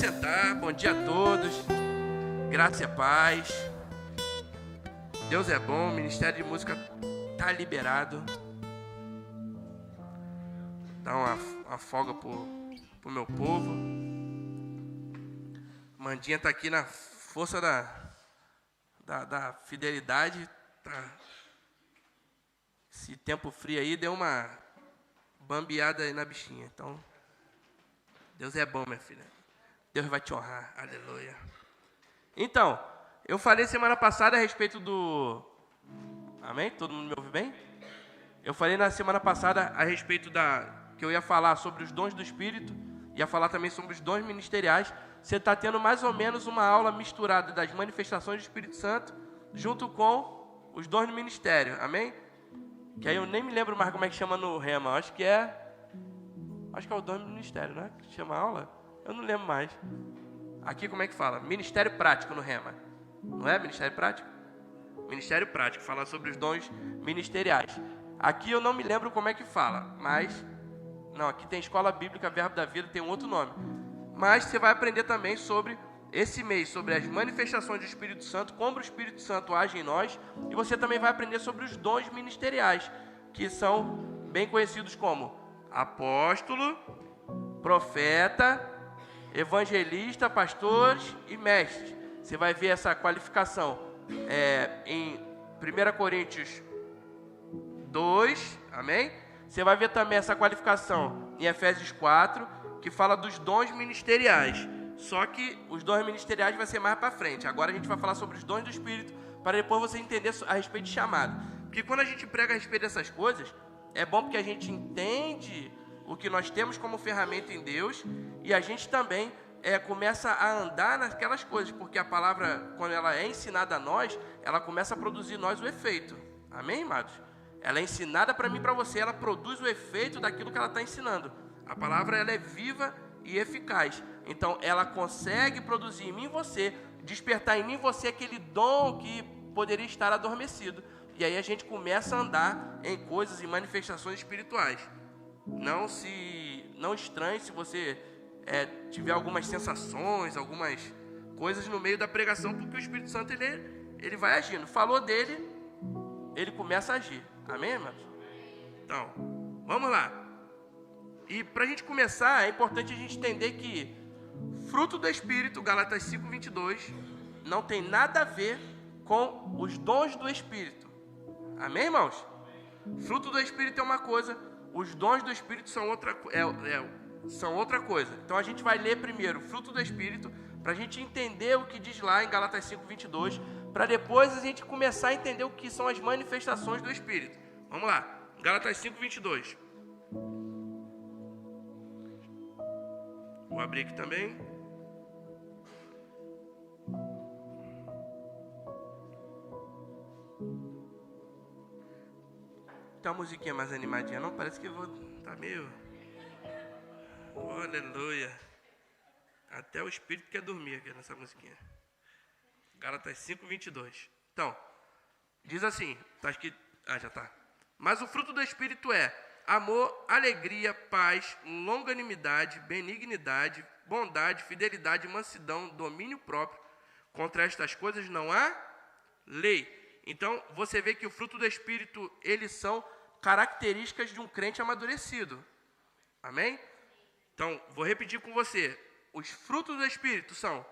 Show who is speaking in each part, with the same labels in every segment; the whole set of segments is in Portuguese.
Speaker 1: sentar. Bom dia a todos. Graça e paz. Deus é bom. O Ministério de Música tá liberado. Dá uma folga pro meu povo. Mandinha tá aqui na força da fidelidade. Tá. Esse tempo frio aí deu uma bambeada aí na bichinha. Então, Deus é bom, minha filha. Deus vai te honrar. Aleluia. Então, eu falei semana passada a respeito do... Amém? Todo mundo me ouve bem? Eu falei na semana passada a respeito que eu ia falar sobre os dons do Espírito. Ia falar também sobre os dons ministeriais. Você está tendo mais ou menos uma aula misturada das manifestações do Espírito Santo junto com os dons do ministério. Amém? Que aí eu nem me lembro mais como é que chama no Rema. Acho que é o dom do ministério, né? Que chama a aula. Eu não lembro mais. Aqui como é que fala? Ministério prático no Rema. Não é ministério prático? Ministério prático, fala sobre os dons ministeriais. Aqui eu não me lembro como é que fala, mas... Não, aqui tem Escola Bíblica Verbo da Vida, tem um outro nome. Mas você vai aprender também sobre esse mês, sobre as manifestações do Espírito Santo, como o Espírito Santo age em nós. E você também vai aprender sobre os dons ministeriais, que são bem conhecidos como apóstolo, profeta, evangelista, pastores e mestres. Você vai ver essa qualificação em 1 Coríntios 2, amém? Você vai ver também essa qualificação em Efésios 4, que fala dos dons ministeriais. Só que os dons ministeriais vai ser mais para frente. Agora a gente vai falar sobre os dons do Espírito, para depois você entender a respeito de chamado. Porque quando a gente prega a respeito dessas coisas, é bom porque a gente entende o que nós temos como ferramenta em Deus, e a gente também começa a andar naquelas coisas, porque a palavra, quando ela é ensinada a nós, ela começa a produzir em nós o efeito. Amém, amados? Ela é ensinada para mim e para você, ela produz o efeito daquilo que ela está ensinando. A palavra ela é viva e eficaz. Então, ela consegue produzir em mim e você, despertar em mim e você aquele dom que poderia estar adormecido. E aí a gente começa a andar em coisas e manifestações espirituais. Não estranhe se você tiver algumas sensações, algumas coisas no meio da pregação, porque o Espírito Santo ele vai agindo. Falou dele, ele começa a agir. Amém, irmãos? Então, vamos lá. E para a gente começar, é importante a gente entender que fruto do Espírito, Gálatas 5:22, não tem nada a ver com os dons do Espírito. Amém, irmãos? Fruto do Espírito é uma coisa, os dons do Espírito são outra coisa. Então a gente vai ler primeiro o fruto do Espírito, para a gente entender o que diz lá em Gálatas 5:22, para depois a gente começar a entender o que são as manifestações do Espírito. Vamos lá, Gálatas 5:22. Vou abrir aqui também. Tem uma musiquinha mais animadinha, não? Parece que eu vou... Tá meio... Oh, aleluia. Até o Espírito quer dormir aqui nessa musiquinha. Gálatas 5:22. Então, diz assim, tá escrito... já tá. Mas o fruto do Espírito é amor, alegria, paz, longanimidade, benignidade, bondade, fidelidade, mansidão, domínio próprio. Contra estas coisas não há lei. Então, você vê que o fruto do Espírito, eles são características de um crente amadurecido. Amém? Então, vou repetir com você. Os frutos do Espírito são...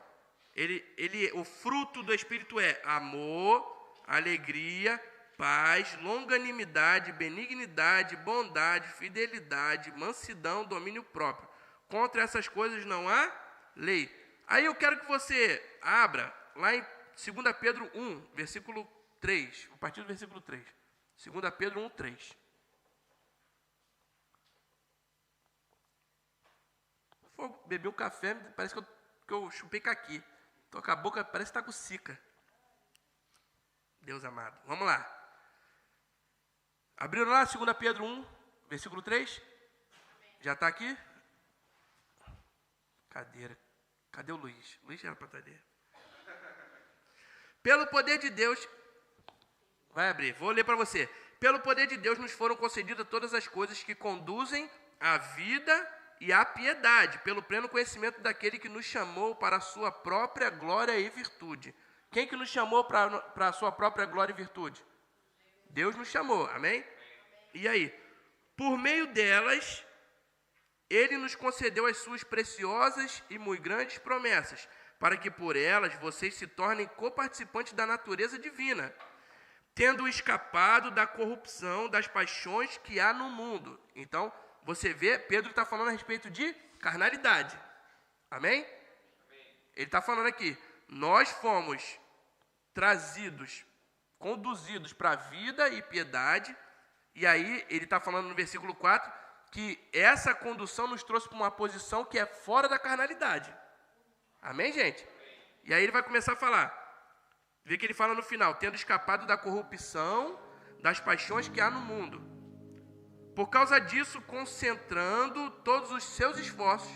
Speaker 1: o fruto do Espírito é amor, alegria, paz, longanimidade, benignidade, bondade, fidelidade, mansidão, domínio próprio. Contra essas coisas não há lei. Aí eu quero que você abra lá em 2 Pedro 1, versículo 3. A partir do versículo 3. 2 Pedro 1, 3. Vou beber um café, parece que eu chupei caqui. Tô com a boca, parece que está com cica. Deus amado. Vamos lá. Abriram lá 2 Pedro 1, versículo 3? Já está aqui? Cadê o Luiz? Luiz era para estar ali. Pelo poder de Deus... Vai abrir, vou ler para você. Pelo poder de Deus nos foram concedidas todas as coisas que conduzem à vida e a piedade, pelo pleno conhecimento daquele que nos chamou para a sua própria glória e virtude. Quem que nos chamou para a sua própria glória e virtude? Deus nos chamou, amém? E aí? Por meio delas, Ele nos concedeu as suas preciosas e muito grandes promessas, para que por elas vocês se tornem coparticipantes da natureza divina, tendo escapado da corrupção das paixões que há no mundo. Então, você vê, Pedro está falando a respeito de carnalidade. Amém? Ele está falando aqui, nós fomos conduzidos para a vida e piedade, e aí ele está falando no versículo 4, que essa condução nos trouxe para uma posição que é fora da carnalidade. Amém, gente? E aí ele vai começar a falar. Vê que ele fala no final, tendo escapado da corrupção, das paixões que há no mundo. Por causa disso, concentrando todos os seus esforços.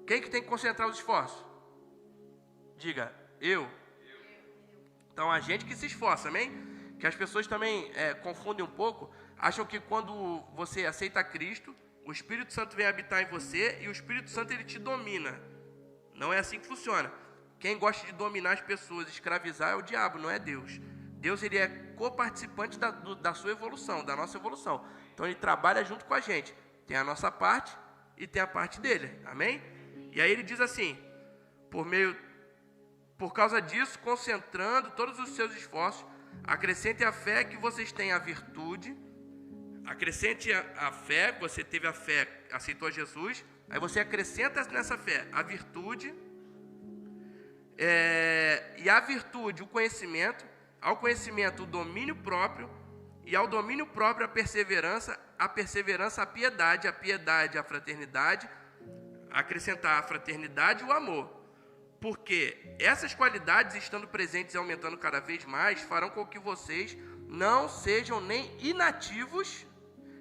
Speaker 1: Quem que tem que concentrar os esforços? Diga, eu. Então, a gente que se esforça, amém? Que as pessoas também confundem um pouco, acham que quando você aceita Cristo, o Espírito Santo vem habitar em você e o Espírito Santo ele te domina. Não é assim que funciona. Quem gosta de dominar as pessoas, escravizar, é o diabo, não é Deus. Deus ele é coparticipante da sua evolução, da nossa evolução. Então ele trabalha junto com a gente. Tem a nossa parte e tem a parte dele. Amém? E aí ele diz assim, por causa disso, concentrando todos os seus esforços, acrescente a fé que vocês têm a virtude, acrescente a fé, você teve a fé, aceitou Jesus, aí você acrescenta nessa fé a virtude, e a virtude o conhecimento, ao conhecimento o domínio próprio, e ao domínio próprio a perseverança a piedade a fraternidade, acrescentar a fraternidade e o amor. Porque essas qualidades, estando presentes e aumentando cada vez mais, farão com que vocês não sejam nem inativos,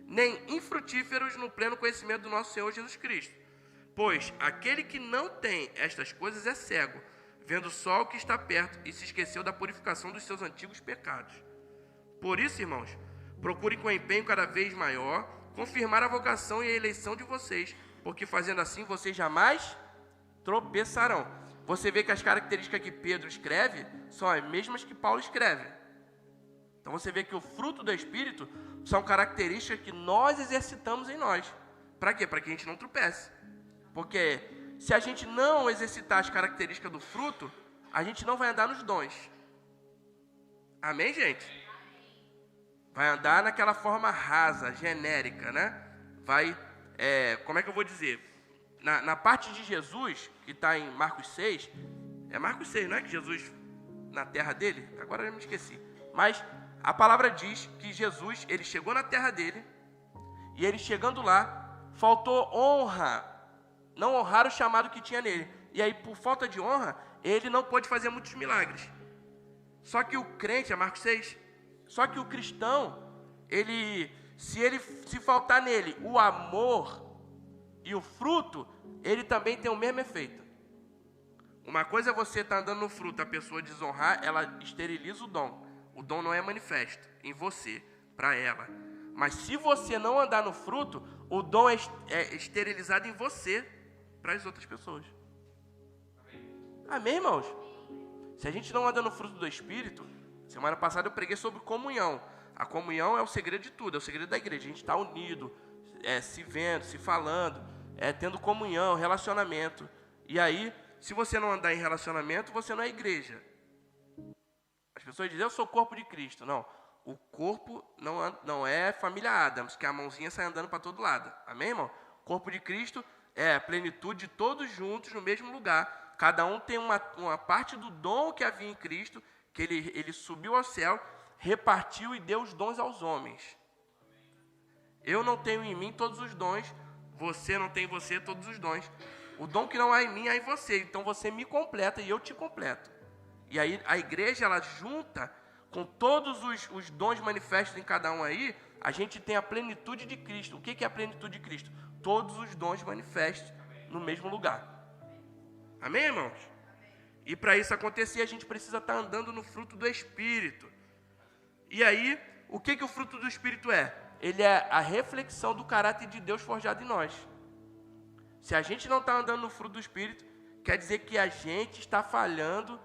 Speaker 1: nem infrutíferos no pleno conhecimento do nosso Senhor Jesus Cristo. Pois aquele que não tem estas coisas é cego, vendo só o que está perto e se esqueceu da purificação dos seus antigos pecados. Por isso, irmãos, procurem com empenho cada vez maior confirmar a vocação e a eleição de vocês, porque fazendo assim vocês jamais tropeçarão. Você vê que as características que Pedro escreve são as mesmas que Paulo escreve. Então você vê que o fruto do Espírito são características que nós exercitamos em nós. Para quê? Para que a gente não tropece. Porque se a gente não exercitar as características do fruto, a gente não vai andar nos dons. Amém, gente? Vai andar naquela forma rasa, genérica, né? Vai, como é que eu vou dizer? Na parte de Jesus, que está em Marcos 6, é Marcos 6, não é que Jesus, na terra dele? Agora eu me esqueci. Mas a palavra diz que Jesus, ele chegou na terra dele, e ele chegando lá, faltou honra, não honrar o chamado que tinha nele. E aí, por falta de honra, ele não pôde fazer muitos milagres. Só que o crente, é Marcos 6, só que o cristão, se faltar nele o amor e o fruto, ele também tem o mesmo efeito. Uma coisa é você estar andando no fruto, a pessoa desonrar, ela esteriliza o dom. O dom não é manifesto em você, para ela. Mas se você não andar no fruto, o dom é esterilizado em você, para as outras pessoas. Amém, irmãos? Se a gente não anda no fruto do Espírito, semana passada eu preguei sobre comunhão. A comunhão é o segredo de tudo, é o segredo da igreja. A gente está unido, se vendo, se falando, tendo comunhão, relacionamento. E aí, se você não andar em relacionamento, você não é igreja. As pessoas dizem, eu sou o corpo de Cristo. Não, o corpo não é família Adams, que a mãozinha sai andando para todo lado. Amém, irmão? O corpo de Cristo é a plenitude de todos juntos no mesmo lugar. Cada um tem uma parte do dom que havia em Cristo, que ele subiu ao céu, repartiu e deu os dons aos homens. Eu não tenho em mim todos os dons, você não tem em você todos os dons. O dom que não há em mim há em você, então você me completa e eu te completo. E aí a igreja, ela junta com todos os dons manifestos em cada um aí, a gente tem a plenitude de Cristo. O que é a plenitude de Cristo? Todos os dons manifestos no mesmo lugar. Amém, irmãos? E para isso acontecer, a gente precisa estar andando no fruto do Espírito. E aí, o que o fruto do Espírito é? Ele é a reflexão do caráter de Deus forjado em nós. Se a gente não está andando no fruto do Espírito, quer dizer que a gente está falhando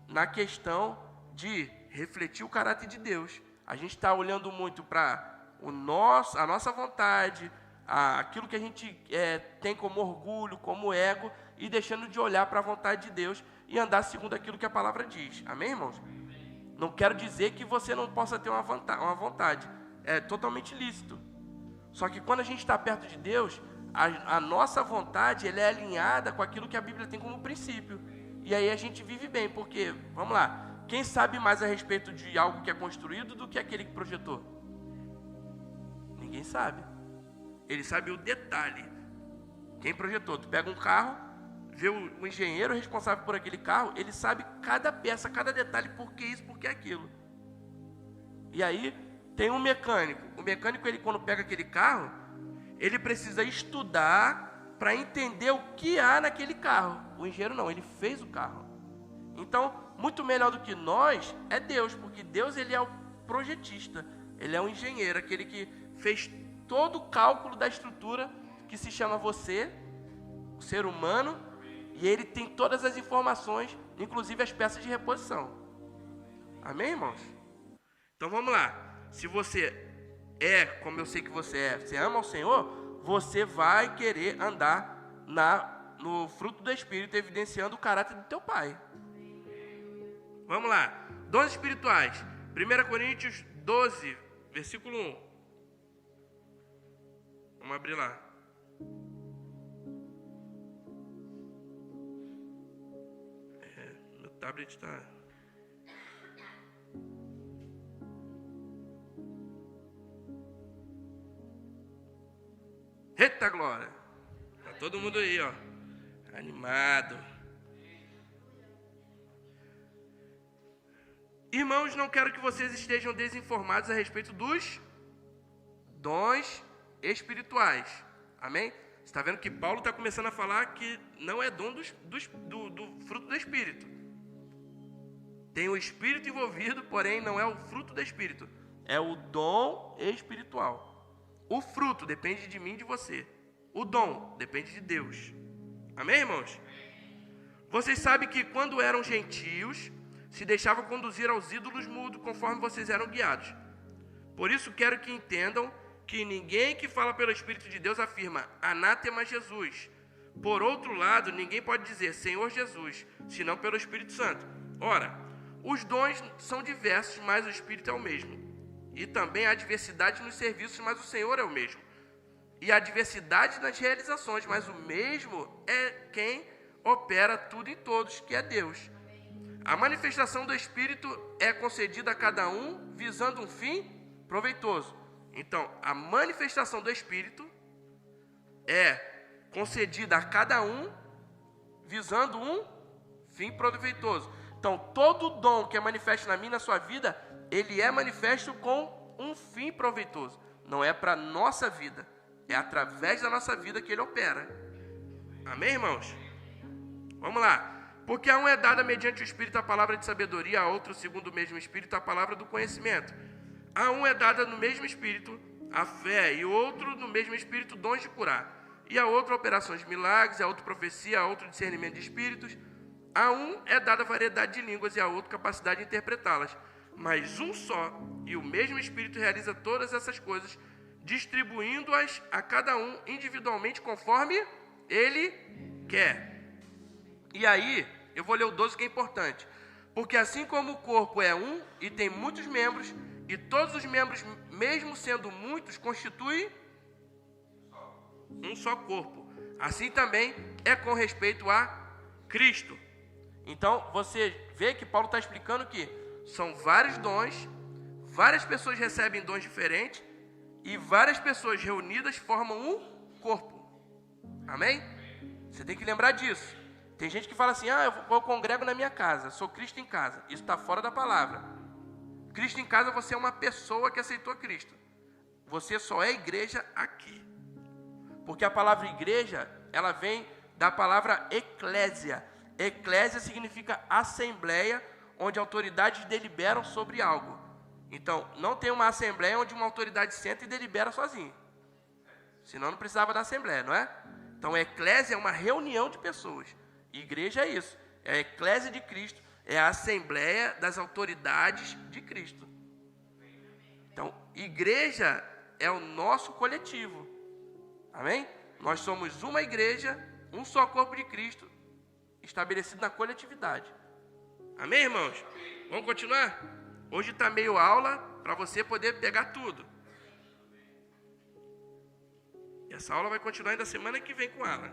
Speaker 1: na questão de refletir o caráter de Deus. A gente está olhando muito para a nossa vontade, aquilo que a gente tem como orgulho, como ego, e deixando de olhar para a vontade de Deus e andar segundo aquilo que a palavra diz. Amém, irmãos? Não quero dizer que você não possa ter uma vontade. É totalmente lícito. Só que quando a gente está perto de Deus, a nossa vontade ela é alinhada com aquilo que a Bíblia tem como princípio. E aí a gente vive bem, porque, vamos lá, quem sabe mais a respeito de algo que é construído do que aquele que projetou? Ninguém sabe. Ele sabe o detalhe. Quem projetou? Tu pega um carro, vê o engenheiro responsável por aquele carro, ele sabe cada peça, cada detalhe, por que isso, por que aquilo. E aí tem um mecânico. O mecânico, ele quando pega aquele carro, ele precisa estudar para entender o que há naquele carro. O engenheiro não, ele fez o carro. Então, muito melhor do que nós é Deus, porque Deus ele é o projetista, ele é o engenheiro, aquele que fez todo o cálculo da estrutura que se chama você, o ser humano, e ele tem todas as informações, inclusive as peças de reposição. Amém, irmãos? Então vamos lá. Se você como eu sei que você ama o Senhor, você vai querer andar no fruto do Espírito, evidenciando o caráter do teu Pai. Vamos lá. Dons espirituais. 1 Coríntios 12, versículo 1. Vamos abrir lá. Meu tablet está... Eita glória! Tá todo mundo aí, ó, animado. Irmãos, não quero que vocês estejam desinformados a respeito dos dons espirituais. Amém? Você está vendo que Paulo está começando a falar que não é dom do fruto do Espírito. Tem o Espírito envolvido, porém não é o fruto do Espírito. É o dom espiritual. O fruto depende de mim e de você. O dom depende de Deus. Amém, irmãos? Vocês sabem que quando eram gentios, se deixavam conduzir aos ídolos mudos conforme vocês eram guiados. Por isso quero que entendam que ninguém que fala pelo Espírito de Deus afirma anátema Jesus. Por outro lado, ninguém pode dizer Senhor Jesus, senão pelo Espírito Santo. Ora, os dons são diversos, mas o Espírito é o mesmo. E também há diversidade nos serviços, mas o Senhor é o mesmo. E há diversidade nas realizações, mas o mesmo é quem opera tudo em todos, que é Deus. A manifestação do Espírito é concedida a cada um, visando um fim proveitoso. Então, a manifestação do Espírito é concedida a cada um, visando um fim proveitoso. Então, todo dom que é manifesto na minha e na sua vida, ele é manifesto com um fim proveitoso. Não é para a nossa vida. É através da nossa vida que ele opera. Amém, irmãos? Vamos lá. Porque a um é dada mediante o Espírito a palavra de sabedoria, a outro, segundo o mesmo Espírito, a palavra do conhecimento. A um é dada no mesmo Espírito a fé, e outro no mesmo Espírito dons de curar. E a outro operações de milagres, a outro profecia, a outro discernimento de espíritos. A um é dada variedade de línguas e a outro capacidade de interpretá-las. Mas um só e o mesmo Espírito realiza todas essas coisas, distribuindo-as a cada um individualmente conforme ele quer. E aí, eu vou ler o 12 que é importante. Porque assim como o corpo é um e tem muitos membros, e todos os membros, mesmo sendo muitos, constituem um só corpo. Assim também é com respeito a Cristo. Então, você vê que Paulo está explicando que são vários dons, várias pessoas recebem dons diferentes, e várias pessoas reunidas formam um corpo. Amém? Você tem que lembrar disso. Tem gente que fala assim, eu congrego na minha casa, sou Cristo em casa. Isso está fora da palavra. Cristo em casa, você é uma pessoa que aceitou Cristo. Você só é igreja aqui. Porque a palavra igreja, ela vem da palavra eclésia. Eclésia significa assembleia, onde autoridades deliberam sobre algo. Então, não tem uma assembleia onde uma autoridade senta e delibera sozinho. Senão não precisava da assembleia, não é? Então, a eclésia é uma reunião de pessoas. Igreja é isso. É a eclésia de Cristo. É a assembleia das autoridades de Cristo. Então, igreja é o nosso coletivo. Amém? Nós somos uma igreja, um só corpo de Cristo, estabelecido na coletividade. Amém, irmãos? Vamos continuar? Hoje está meio aula para você poder pegar tudo. E essa aula vai continuar ainda semana que vem com ela.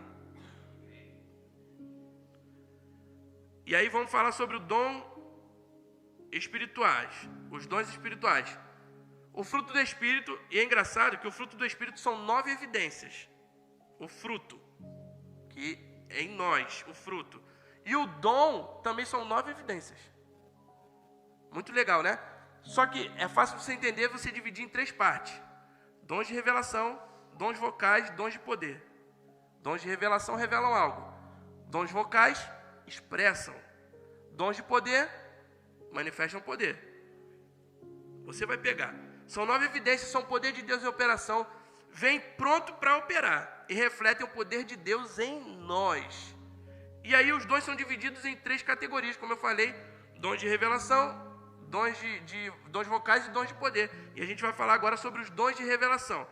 Speaker 1: E aí vamos falar sobre o dom espirituais, os dons espirituais. O fruto do Espírito, e é engraçado que o fruto do Espírito são 9 evidências. O fruto, que é em nós, o fruto. E o dom também são 9 evidências. Muito legal, né? Só que é fácil você entender, você dividir em 3 partes. Dons de revelação, dons vocais, dons de poder. Dons de revelação revelam algo. Dons vocais expressam. Dons de poder manifestam poder. Você vai pegar. São 9 evidências, são o poder de Deus em operação. Vem pronto para operar e refletem o poder de Deus em nós. E aí os dons são divididos em 3 categorias, como eu falei: dons de revelação, dons vocais e dons de poder. E a gente vai falar agora sobre os dons de revelação.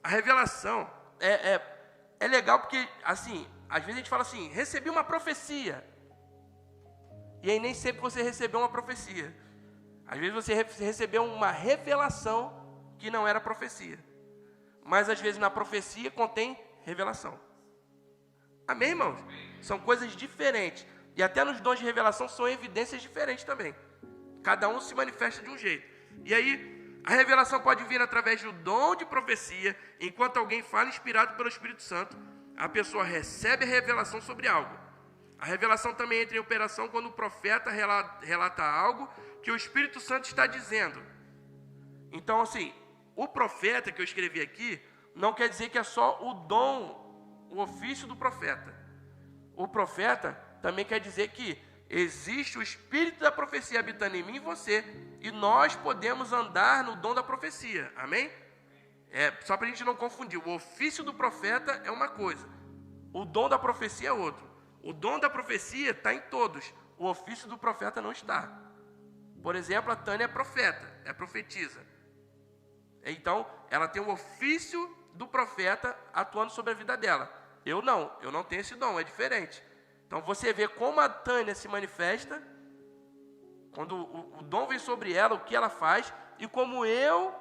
Speaker 1: A revelação é legal porque, assim, às vezes a gente fala assim: recebi uma profecia. E aí nem sempre você recebeu uma profecia. Às vezes você recebeu uma revelação que não era profecia. Mas às vezes na profecia contém revelação. Amém, irmãos? São coisas diferentes. E até nos dons de revelação são evidências diferentes também. Cada um se manifesta de um jeito. E aí, a revelação pode vir através do dom de profecia. Enquanto alguém fala inspirado pelo Espírito Santo, a pessoa recebe a revelação sobre algo. A revelação também entra em operação quando o profeta relata algo que o Espírito Santo está dizendo. Então, assim, o profeta que eu escrevi aqui não quer dizer que é só o dom, o ofício do profeta. O profeta também quer dizer que existe o Espírito da profecia habitando em mim e você, e nós podemos andar no dom da profecia. Amém? Só para a gente não confundir, o ofício do profeta é uma coisa, o dom da profecia é outro. O dom da profecia está em todos, o ofício do profeta não está. Por exemplo, a Tânia é profeta, profetiza. Então, ela tem o ofício do profeta atuando sobre a vida dela. Eu não tenho esse dom, é diferente. Então, você vê como a Tânia se manifesta, quando o dom vem sobre ela, o que ela faz, e como eu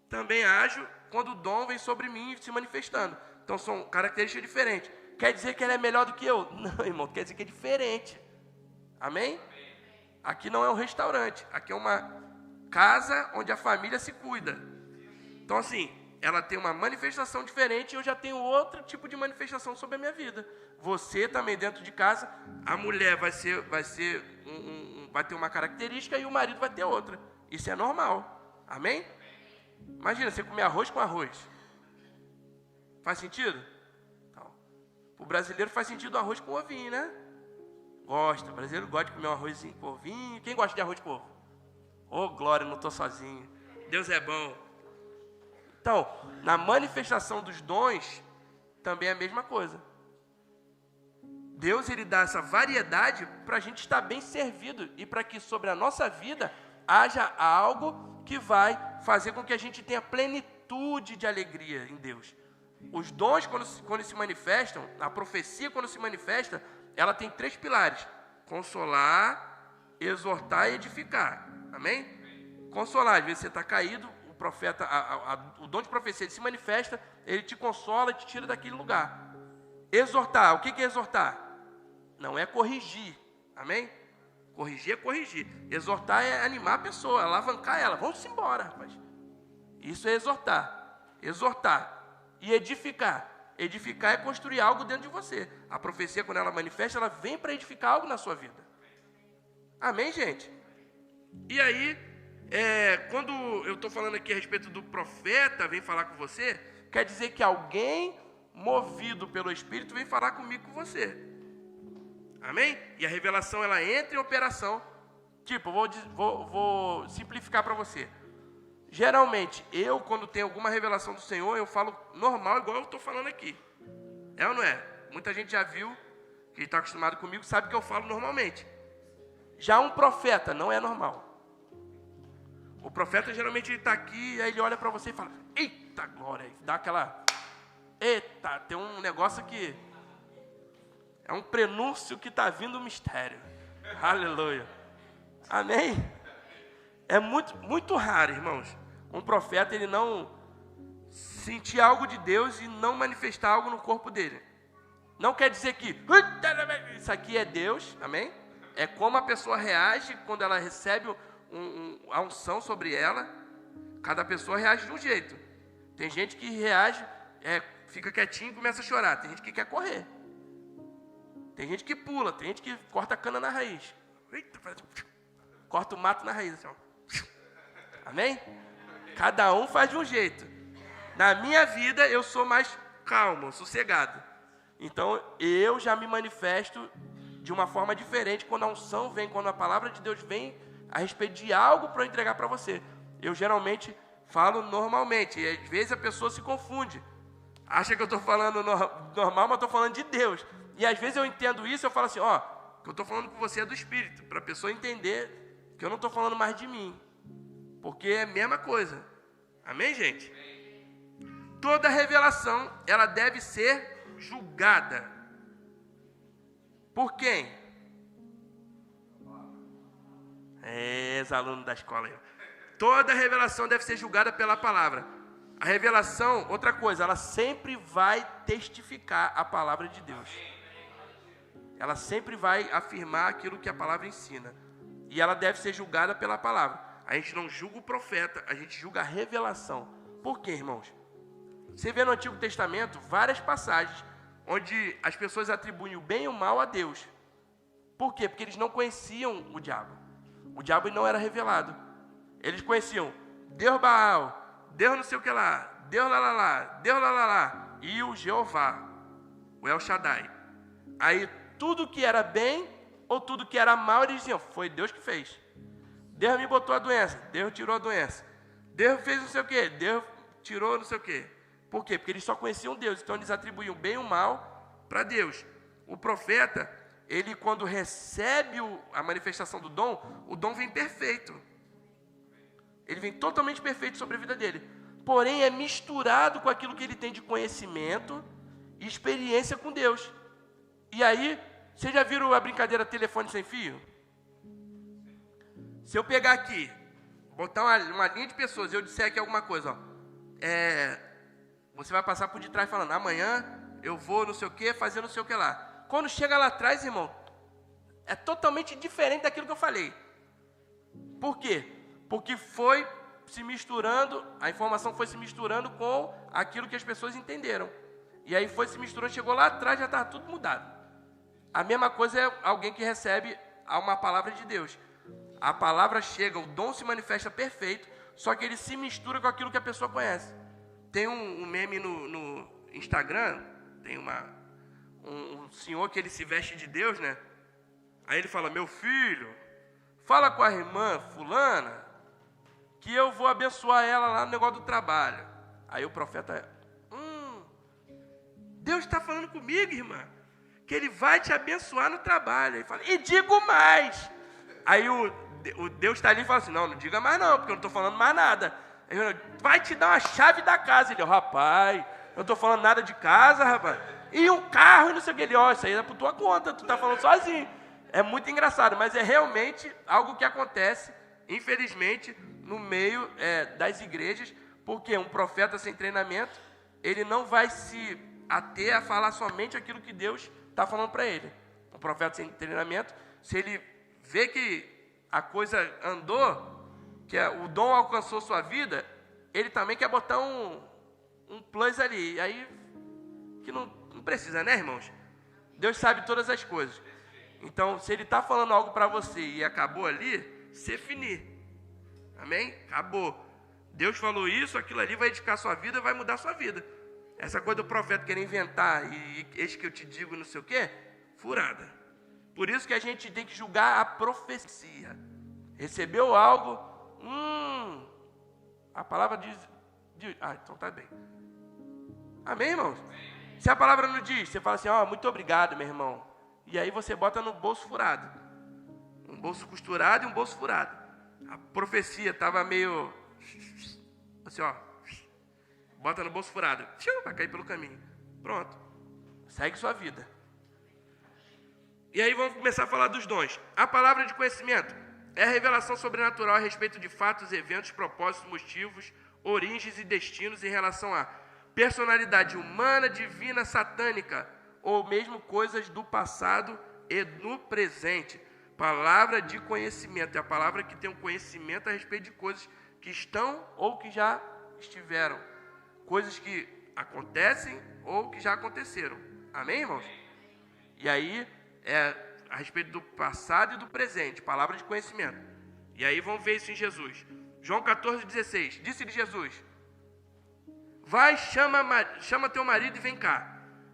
Speaker 1: também ajo quando o dom vem sobre mim se manifestando. Então, são características diferentes. Quer dizer que ela é melhor do que eu? Não, irmão, quer dizer que é diferente. Amém? Aqui não é um restaurante, aqui é uma casa onde a família se cuida. Então, assim, ela tem uma manifestação diferente e eu já tenho outro tipo de manifestação sobre a minha vida. Você também dentro de casa, a mulher vai ter uma característica e o marido vai ter outra. Isso é normal. Amém? Imagina, você comer arroz com arroz. Faz sentido? Então, o brasileiro faz sentido arroz com ovinho, né? Gosta, o brasileiro gosta de comer um arrozinho com ovinho. Quem gosta de arroz com ovo? Oh, glória, não estou sozinho. Deus é bom. Então, na manifestação dos dons, também é a mesma coisa. Deus, ele dá essa variedade para a gente estar bem servido e para que sobre a nossa vida haja algo que vai fazer com que a gente tenha plenitude de alegria em Deus. Os dons, quando se manifestam, a profecia, quando se manifesta, ela tem 3 pilares: consolar, exortar e edificar. Amém? Consolar, às vezes você está caído, o profeta, o dom de profecia, ele se manifesta, ele te consola e te tira daquele lugar. Exortar, o que é exortar? Não é corrigir, amém? Corrigir é corrigir. Exortar é animar a pessoa, alavancar ela. Vamos embora, rapaz. Isso é exortar. Exortar. E edificar. Edificar é construir algo dentro de você. A profecia, quando ela manifesta, ela vem para edificar algo na sua vida. Amém, gente? E aí, quando eu estou falando aqui a respeito do profeta, vem falar com você, quer dizer que alguém movido pelo Espírito vem falar comigo, com você. Amém? E a revelação, ela entra em operação. Tipo, vou simplificar para você. Geralmente, quando tenho alguma revelação do Senhor, eu falo normal, igual eu estou falando aqui. É ou não é? Muita gente já viu, que está acostumado comigo, sabe que eu falo normalmente. Já um profeta não é normal. O profeta geralmente ele está aqui, aí ele olha para você e fala, eita glória, dá aquela, eita, tem um negócio que é um prenúncio que está vindo o mistério. Aleluia. Amém? É muito, muito raro, irmãos, um profeta ele não sentir algo de Deus e não manifestar algo no corpo dele. Não quer dizer que isso aqui é Deus, amém? É como a pessoa reage quando ela recebe a unção sobre ela. Cada pessoa reage de um jeito. Tem gente que reage, fica quietinho e começa a chorar. Tem gente que quer correr. Tem gente que pula, tem gente que corta a cana na raiz. Corta o mato na raiz. Assim, ó. Amém? Cada um faz de um jeito. Na minha vida, eu sou mais calmo, sossegado. Então, eu já me manifesto de uma forma diferente quando a unção vem, quando a palavra de Deus vem a respeito de algo para eu entregar para você. Eu geralmente falo normalmente, e às vezes a pessoa se confunde. Acha que eu estou falando normal, mas estou falando de Deus. E às vezes eu entendo isso, eu falo assim, ó, o que eu estou falando com você é do Espírito, para a pessoa entender que eu não estou falando mais de mim. Porque é a mesma coisa. Amém, gente? Toda revelação, ela deve ser julgada. Por quem? Ex-aluno da escola aí. Toda revelação deve ser julgada pela palavra. A revelação, outra coisa, ela sempre vai testificar a palavra de Deus. Ela sempre vai afirmar aquilo que a palavra ensina. E ela deve ser julgada pela palavra. A gente não julga o profeta, a gente julga a revelação. Por quê, irmãos? Você vê no Antigo Testamento várias passagens onde as pessoas atribuem o bem e o mal a Deus. Por quê? Porque eles não conheciam o diabo. O diabo não era revelado. Eles conheciam Deus Baal, Deus não sei o que lá, Deus lá lá lá, Deus lá lá lá, e o Jeová, o El Shaddai. Aí tudo que era bem ou tudo que era mal, eles diziam, foi Deus que fez. Deus me botou a doença, Deus tirou a doença. Deus fez não sei o que, Deus tirou não sei o que. Por quê? Porque eles só conheciam Deus, então eles atribuíam bem e o mal para Deus. O profeta, ele quando recebe a manifestação do dom, o dom vem perfeito. Ele vem totalmente perfeito sobre a vida dele. Porém, é misturado com aquilo que ele tem de conhecimento e experiência com Deus. E aí, vocês já viram a brincadeira telefone sem fio? Se eu pegar aqui, botar uma linha de pessoas e eu disser aqui alguma coisa, ó, você vai passar por detrás falando, amanhã eu vou não sei o que, fazer não sei o que lá. Quando chega lá atrás, irmão, é totalmente diferente daquilo que eu falei. Por quê? Porque foi se misturando, a informação foi se misturando com aquilo que as pessoas entenderam. E aí foi se misturando, chegou lá atrás, já estava tudo mudado. A mesma coisa é alguém que recebe uma palavra de Deus. A palavra chega, o dom se manifesta perfeito, só que ele se mistura com aquilo que a pessoa conhece. Tem um meme no Instagram, tem um senhor que ele se veste de Deus, né? Aí ele fala, meu filho, fala com a irmã fulana, que eu vou abençoar ela lá no negócio do trabalho. Aí o profeta, Deus está falando comigo, irmã, que Ele vai te abençoar no trabalho. Ele fala, e digo mais. Aí o Deus está ali e fala assim, não diga mais não, porque eu não estou falando mais nada. Ele fala, vai te dar uma chave da casa. Ele, rapaz, eu não estou falando nada de casa, rapaz. E um carro e não sei o que. Ele, isso aí é por tua conta, tu está falando sozinho. É muito engraçado, mas é realmente algo que acontece, infelizmente, no meio das igrejas, porque um profeta sem treinamento, ele não vai se ater a falar somente aquilo que Deus está falando para ele. Um profeta sem treinamento, se ele vê que a coisa andou, que o dom alcançou sua vida, ele também quer botar um plus ali. Aí, que não precisa, né, irmãos? Deus sabe todas as coisas. Então, se ele está falando algo para você e acabou ali, se finir. Amém? Acabou. Deus falou isso, aquilo ali vai edificar a sua vida, vai mudar a sua vida. Essa coisa do profeta querer inventar, e eis que eu te digo não sei o quê, furada. Por isso que a gente tem que julgar a profecia. Recebeu algo, a palavra diz, então tá bem. Amém, irmãos? Se a palavra não diz, você fala assim, muito obrigado, meu irmão. E aí você bota no bolso furado. Um bolso costurado e um bolso furado. A profecia estava meio... assim, bota no bolso furado. Vai cair pelo caminho. Pronto. Segue sua vida. E aí vamos começar a falar dos dons. A palavra de conhecimento é a revelação sobrenatural a respeito de fatos, eventos, propósitos, motivos, origens e destinos em relação a personalidade humana, divina, satânica, ou mesmo coisas do passado e do presente. Palavra de conhecimento é a palavra que tem um conhecimento a respeito de coisas que estão ou que já estiveram. Coisas que acontecem ou que já aconteceram. Amém, irmãos? E aí é a respeito do passado e do presente, palavra de conhecimento. E aí vamos ver isso em Jesus. João 14,16. Disse-lhe Jesus: vai, chama teu marido e vem cá.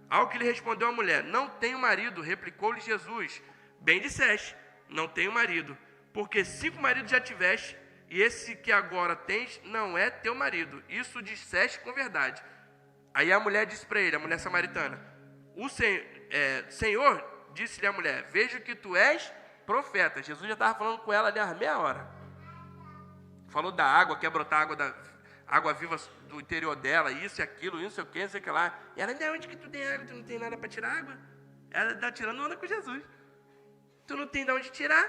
Speaker 1: Ao que lhe respondeu a mulher: não tenho marido. Replicou-lhe Jesus: bem disseste, não tenho marido, porque 5 maridos já tiveste, e esse que agora tens não é teu marido. Isso disseste com verdade. Aí a mulher disse para ele, a mulher samaritana: Senhor, disse-lhe a mulher, vejo que tu és profeta. Jesus já estava falando com ela ali há meia hora. Falou da água, quer brotar água viva do interior dela, isso e aquilo, não sei o que, não sei o que lá. E ela: de onde que tu tem água? Tu não tem nada para tirar água? Ela está tirando onda com Jesus. Tu não tem de onde tirar?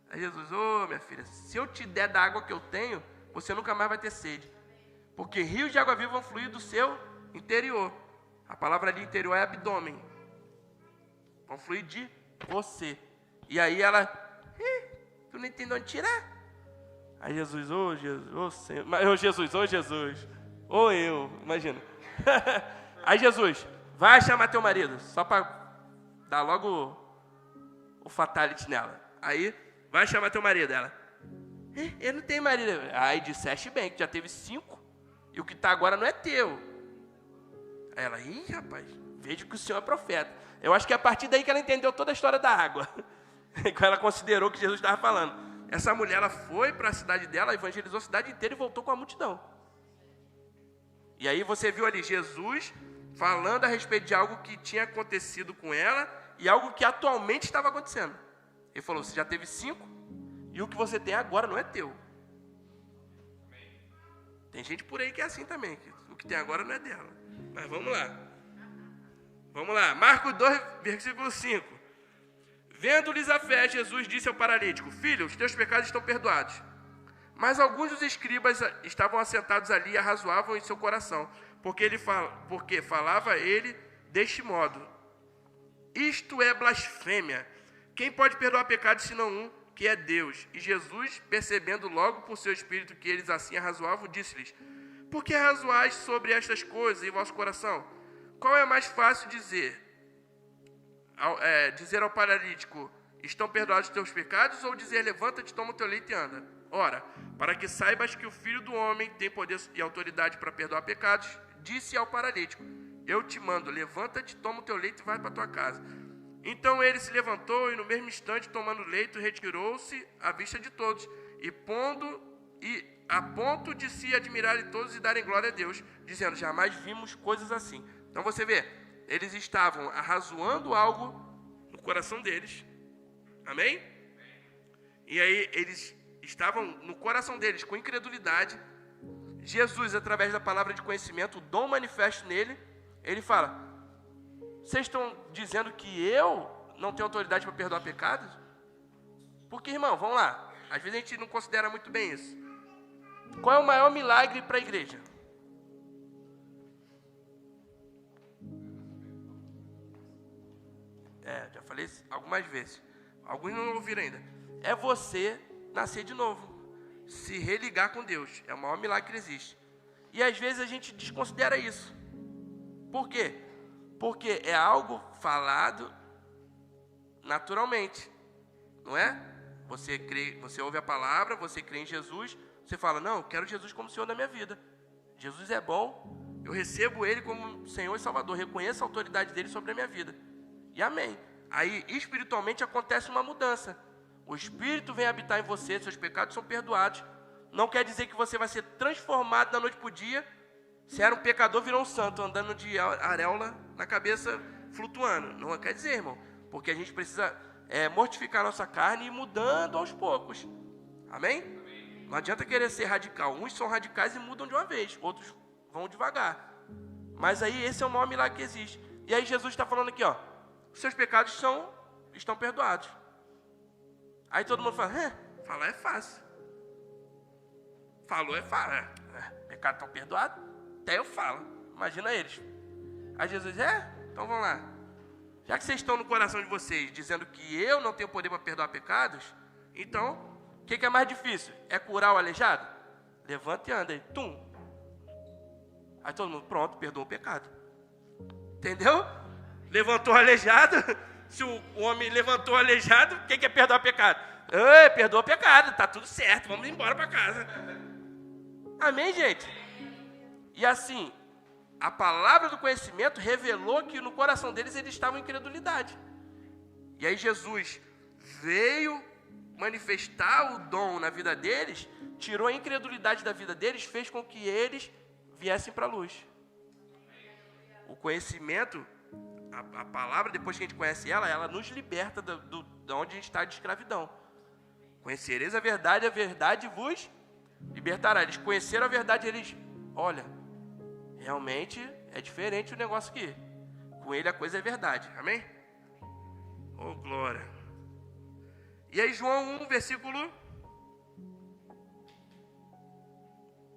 Speaker 1: Aí Jesus: minha filha, se eu te der da água que eu tenho, você nunca mais vai ter sede. Porque rios de água viva vão fluir do seu interior. A palavra ali interior é abdômen. Vão fluir de você. E aí ela: tu não tem de onde tirar? Aí Jesus: Jesus, imagina. Aí Jesus: vai chamar teu marido, só para dar logo o fatality nela. Aí: vai chamar teu marido. Ela: eu não tenho marido. Aí disseste bem, que já teve 5, e o que está agora não é teu. Aí ela: rapaz, vejo que o senhor é profeta. Eu acho que é a partir daí que ela entendeu toda a história da água. Quando ela considerou que Jesus estava falando. Essa mulher, ela foi para a cidade dela, evangelizou a cidade inteira e voltou com a multidão. E aí você viu ali Jesus falando a respeito de algo que tinha acontecido com ela e algo que atualmente estava acontecendo. Ele falou: você já teve 5 e o que você tem agora não é teu. Tem gente por aí que é assim também, que o que tem agora não é dela. Mas vamos lá. Vamos lá. Marcos 2, versículo 5. Vendo-lhes a fé, Jesus disse ao paralítico: filho, os teus pecados estão perdoados. Mas alguns dos escribas estavam assentados ali e arrazoavam em seu coração, porque falava ele deste modo: isto é blasfêmia. Quem pode perdoar pecados senão um, que é Deus? E Jesus, percebendo logo por seu espírito que eles assim arrazoavam, disse-lhes: por que arrazoais sobre estas coisas em vosso coração? Qual é mais fácil dizer ao paralítico: estão perdoados os teus pecados, ou dizer: levanta-te, toma o teu leito e anda? Ora, para que saibas que o Filho do Homem tem poder e autoridade para perdoar pecados, disse ao paralítico: eu te mando, levanta-te, toma o teu leito e vai para a tua casa. Então ele se levantou e no mesmo instante, tomando o leito, retirou-se à vista de todos, a ponto de se admirarem todos e darem glória a Deus, dizendo: jamais vimos coisas assim. Então você vê, eles estavam arrazoando algo no coração deles. Amém? E aí eles estavam no coração deles com incredulidade. Jesus, através da palavra de conhecimento, o dom manifesto nele, ele fala: vocês estão dizendo que eu não tenho autoridade para perdoar pecados? Porque, irmão, vamos lá, às vezes a gente não considera muito bem isso. Qual é o maior milagre para a igreja? Já falei isso algumas vezes. Alguns não ouviram ainda. É você nascer de novo, se religar com Deus. É o maior milagre que existe. E às vezes a gente desconsidera isso. Por quê? Porque é algo falado naturalmente, não é? Você crê, você ouve a palavra, você crê em Jesus, você fala: não, eu quero Jesus como Senhor da minha vida. Jesus é bom, eu recebo Ele como Senhor e Salvador, reconheço a autoridade dEle sobre a minha vida. E amém. Aí, espiritualmente, acontece uma mudança. O Espírito vem habitar em você, seus pecados são perdoados. Não quer dizer que você vai ser transformado da noite para o dia, Se era um pecador, virou um santo, andando de auréola na cabeça, flutuando. Não quer dizer, irmão. Porque a gente precisa mortificar a nossa carne e ir mudando aos poucos. Amém? Não adianta querer ser radical. Uns são radicais e mudam de uma vez. Outros vão devagar. Mas aí esse é o maior milagre que existe. E aí Jesus está falando aqui, ó. Os seus pecados estão perdoados. Aí todo mundo fala, falar é fácil. Falou é fácil. Pecados estão perdoados? Até eu falo. Imagina eles. Aí Jesus, então vamos lá. Já que vocês estão no coração de vocês dizendo que eu não tenho poder para perdoar pecados, então, o que é mais difícil? É curar o aleijado? Levanta e anda aí. Tum. Aí todo mundo, pronto, perdoa o pecado. Entendeu? Levantou o aleijado. Se o homem levantou o aleijado, o que é perdoar o pecado? Perdoa o pecado, tá tudo certo, vamos embora para casa. Amém, gente? E assim, a palavra do conhecimento revelou que no coração deles eles estavam em incredulidade. E aí Jesus veio manifestar o dom na vida deles, tirou a incredulidade da vida deles, fez com que eles viessem para a luz. O conhecimento, a palavra, depois que a gente conhece ela nos liberta de onde a gente está de escravidão. Conhecereis a verdade vos libertará. Eles conheceram a verdade, eles, olha, realmente é diferente o negócio aqui. Com ele a coisa é verdade. Amém? Oh, glória. E aí João 1, versículo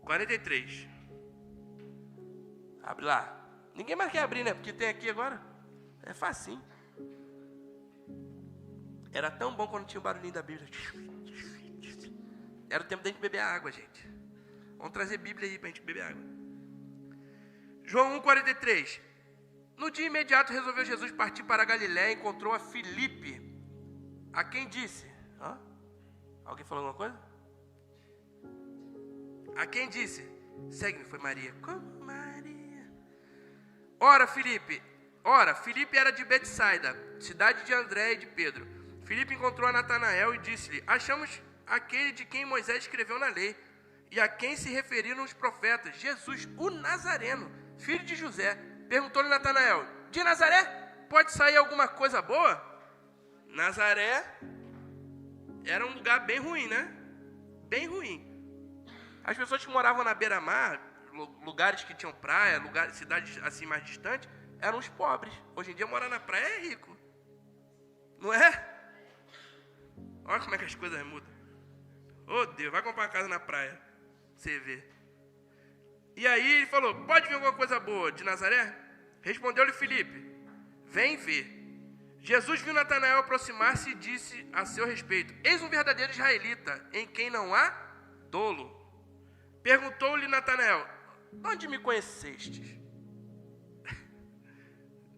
Speaker 1: 43. Abre lá. Ninguém mais quer abrir, né? Porque tem aqui agora. É facinho. Era tão bom quando tinha o barulhinho da Bíblia. Era o tempo da gente beber água, gente. Vamos trazer Bíblia aí para a gente beber água. João 1,43. No dia imediato resolveu Jesus partir para a Galiléia e encontrou a Filipe, a quem disse... Alguém falou alguma coisa? A quem disse? Segue-me, foi Maria. Como Maria? Ora, Filipe era de Betsaida, cidade de André e de Pedro. Filipe encontrou a Natanael e disse-lhe, achamos aquele de quem Moisés escreveu na lei, e a quem se referiram os profetas, Jesus, o Nazareno, filho de José. Perguntou-lhe Natanael, de Nazaré pode sair alguma coisa boa? Nazaré era um lugar bem ruim, né? Bem ruim. As pessoas que moravam na beira-mar, lugares que tinham praia, cidades assim mais distantes, eram os pobres. Hoje em dia morar na praia é rico. Não é? Olha como é que as coisas mudam. Oh Deus, vai comprar uma casa na praia. Você vê. E aí ele falou, pode vir alguma coisa boa de Nazaré? Respondeu-lhe Filipe, vem ver. Jesus viu Natanael aproximar-se e disse a seu respeito, eis um verdadeiro israelita, em quem não há dolo. Perguntou-lhe Natanael, onde me conhecestes?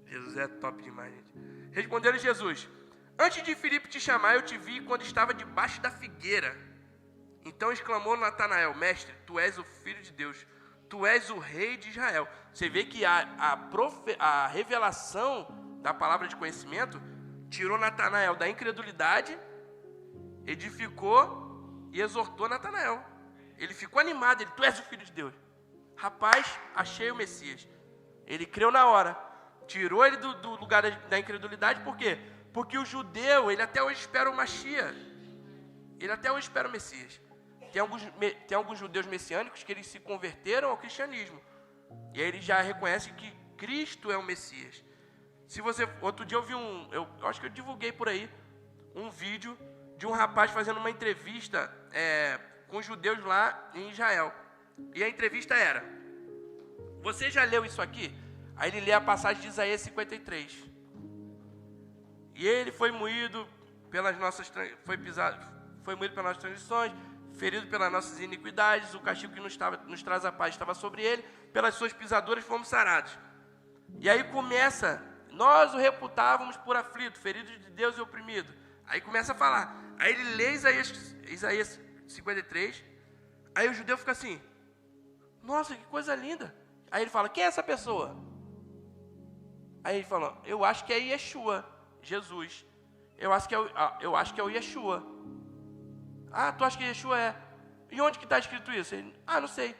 Speaker 1: Jesus é top demais, gente. Respondeu-lhe Jesus, antes de Filipe te chamar, eu te vi quando estava debaixo da figueira. Então exclamou Natanael, mestre, tu és o Filho de Deus, tu és o Rei de Israel. Você vê que a revelação da palavra de conhecimento tirou Natanael da incredulidade, edificou e exortou Natanael. Ele ficou animado, tu és o Filho de Deus. Rapaz, achei o Messias. Ele creu na hora, tirou ele do lugar da incredulidade, por quê? Porque o judeu, ele até hoje espera o Mashiach. Ele até hoje espera o Messias. Tem alguns judeus messiânicos que eles se converteram ao cristianismo. E aí eles já reconhecem que Cristo é o Messias. Outro dia eu vi eu acho que eu divulguei por aí, um vídeo de um rapaz fazendo uma entrevista com judeus lá em Israel. E a entrevista era, você já leu isso aqui? Aí ele lê a passagem de Isaías 53. E ele foi moído pelas nossas transgressões, ferido pelas nossas iniquidades, o castigo que nos traz a paz estava sobre ele, pelas suas pisaduras fomos sarados. E aí começa, nós o reputávamos por aflito, ferido de Deus e oprimido. Aí começa a falar, aí ele lê Isaías 53, aí o judeu fica assim, nossa, que coisa linda. Aí ele fala, quem é essa pessoa? Aí ele fala, eu acho que é Yeshua, Jesus. Eu acho que é o Yeshua. Ah, tu acha que Yeshua é? E onde que está escrito isso? Ele, não sei.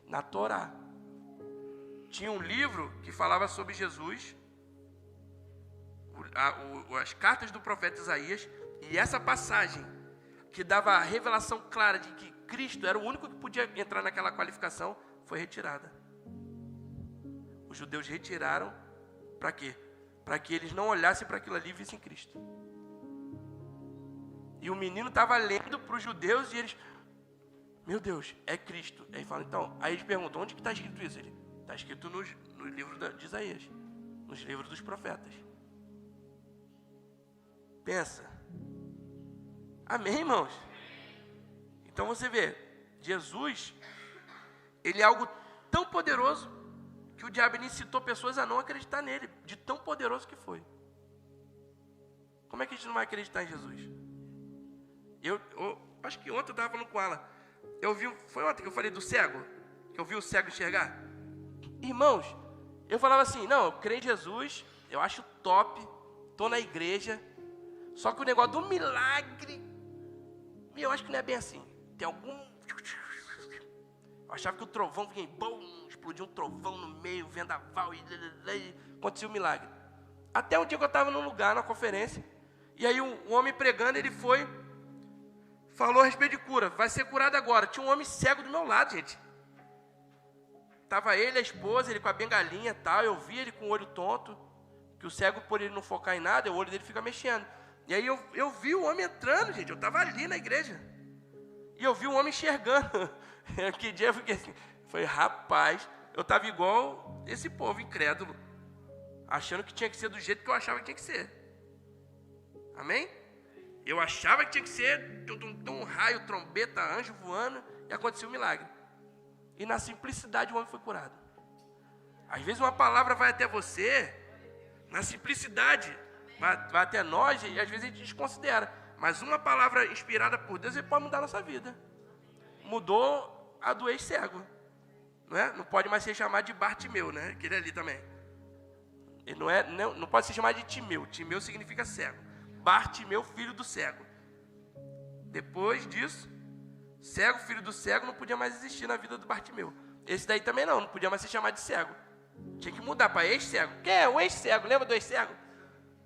Speaker 1: Na Torá. tinha um livro que falava sobre Jesus, as cartas do profeta Isaías, e essa passagem que dava a revelação clara de que Cristo era o único que podia entrar naquela qualificação, foi retirada. Os judeus retiraram, para quê? Para que eles não olhassem para aquilo ali e vissem Cristo. E o menino estava lendo para os judeus e eles, meu Deus, é Cristo. Aí falam, então, aí eles perguntam, onde que está escrito isso? Ele, está escrito no livro de Isaías, nos livros dos profetas. Pensa. Amém, irmãos? Então você vê, Jesus, ele é algo tão poderoso que o diabo incitou pessoas a não acreditar nele, de tão poderoso que foi. Como é que a gente não vai acreditar em Jesus? Eu acho que ontem eu estava falando com ela. Foi ontem que eu falei do cego, que eu vi o cego enxergar. Irmãos, eu falava assim, não, eu creio em Jesus, eu acho top, estou na igreja, só que o negócio do milagre, eu acho que não é bem assim. Tem algum... Eu achava que o trovão vinha, bum, explodiu um trovão no meio, vendaval, e aconteceu um milagre. Até um dia que eu estava num lugar, na conferência, e aí um homem pregando, ele foi, falou a respeito de cura, vai ser curado agora. Tinha um homem cego do meu lado, gente. Tava ele, a esposa, ele com a bengalinha e tal, eu vi ele com o olho tonto, que o cego, por ele não focar em nada, o olho dele fica mexendo. E aí eu vi o homem entrando, gente, eu estava ali na igreja. E eu vi o homem enxergando. Que dia eu fiquei assim, foi, rapaz, eu estava igual esse povo incrédulo, achando que tinha que ser do jeito que eu achava que tinha que ser. Amém? Eu achava que tinha que ser um raio, trombeta, anjo voando, e aconteceu um milagre. E na simplicidade o homem foi curado. Às vezes uma palavra vai até você, na simplicidade, vai até nós, e às vezes a gente desconsidera. Mas uma palavra inspirada por Deus, ele pode mudar a nossa vida. Mudou a do ex-cego. Não é? Não pode mais ser chamado de Bartimeu, né? Aquele ali também. Ele não pode ser chamado de Timeu. Timeu significa cego. Bartimeu, filho do cego. Depois disso, cego, filho do cego, não podia mais existir na vida do Bartimeu. Esse daí também não podia mais ser chamado de cego. Tinha que mudar para ex-cego. Quem é o ex-cego? Lembra do ex-cego?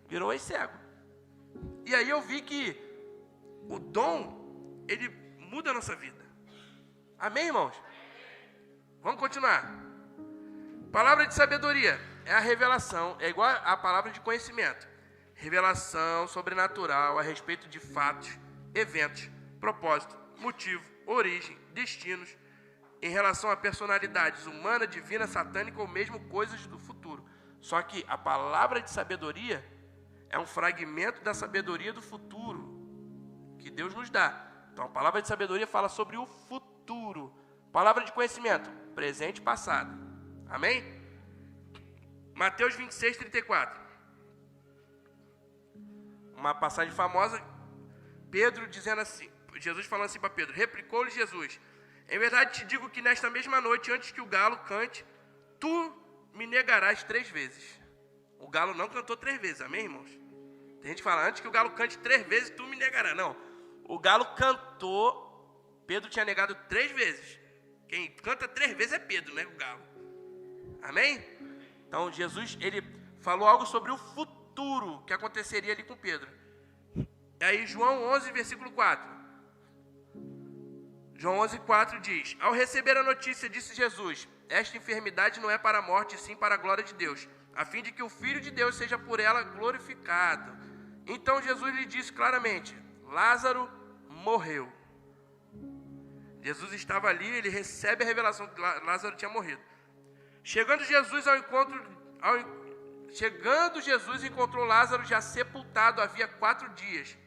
Speaker 1: Virou ex-cego. E aí eu vi que o dom, ele muda a nossa vida. Amém, irmãos? Vamos continuar. Palavra de sabedoria é a revelação, é igual a palavra de conhecimento. Revelação sobrenatural a respeito de fatos, eventos, propósito, motivo, origem, destinos, em relação a personalidades humana, divina, satânica ou mesmo coisas do futuro. Só que a palavra de sabedoria é um fragmento da sabedoria do futuro que Deus nos dá. Então a palavra de sabedoria fala sobre o futuro. Palavra de conhecimento, presente e passado. Amém? Mateus 26, 34. Uma passagem famosa, Pedro dizendo assim, Jesus falando assim para Pedro, replicou-lhe Jesus, em verdade te digo que nesta mesma noite, antes que o galo cante, tu me negarás 3 vezes. O galo não cantou 3 vezes, amém, irmãos? Tem gente que fala, antes que o galo cante 3 vezes, tu me negarás. Não, o galo cantou, Pedro tinha negado 3 vezes. Quem canta 3 vezes é Pedro, né, o galo. Amém? Então Jesus, ele falou algo sobre o futuro que aconteceria ali com Pedro. E aí João 11, versículo 4. João 11, 4 diz, ao receber a notícia, disse Jesus, esta enfermidade não é para a morte, sim para a glória de Deus, a fim de que o Filho de Deus seja por ela glorificado. Então Jesus lhe disse claramente, Lázaro morreu. Jesus estava ali, ele recebe a revelação que Lázaro tinha morrido. Chegando Jesus encontrou Lázaro já sepultado havia 4 dias.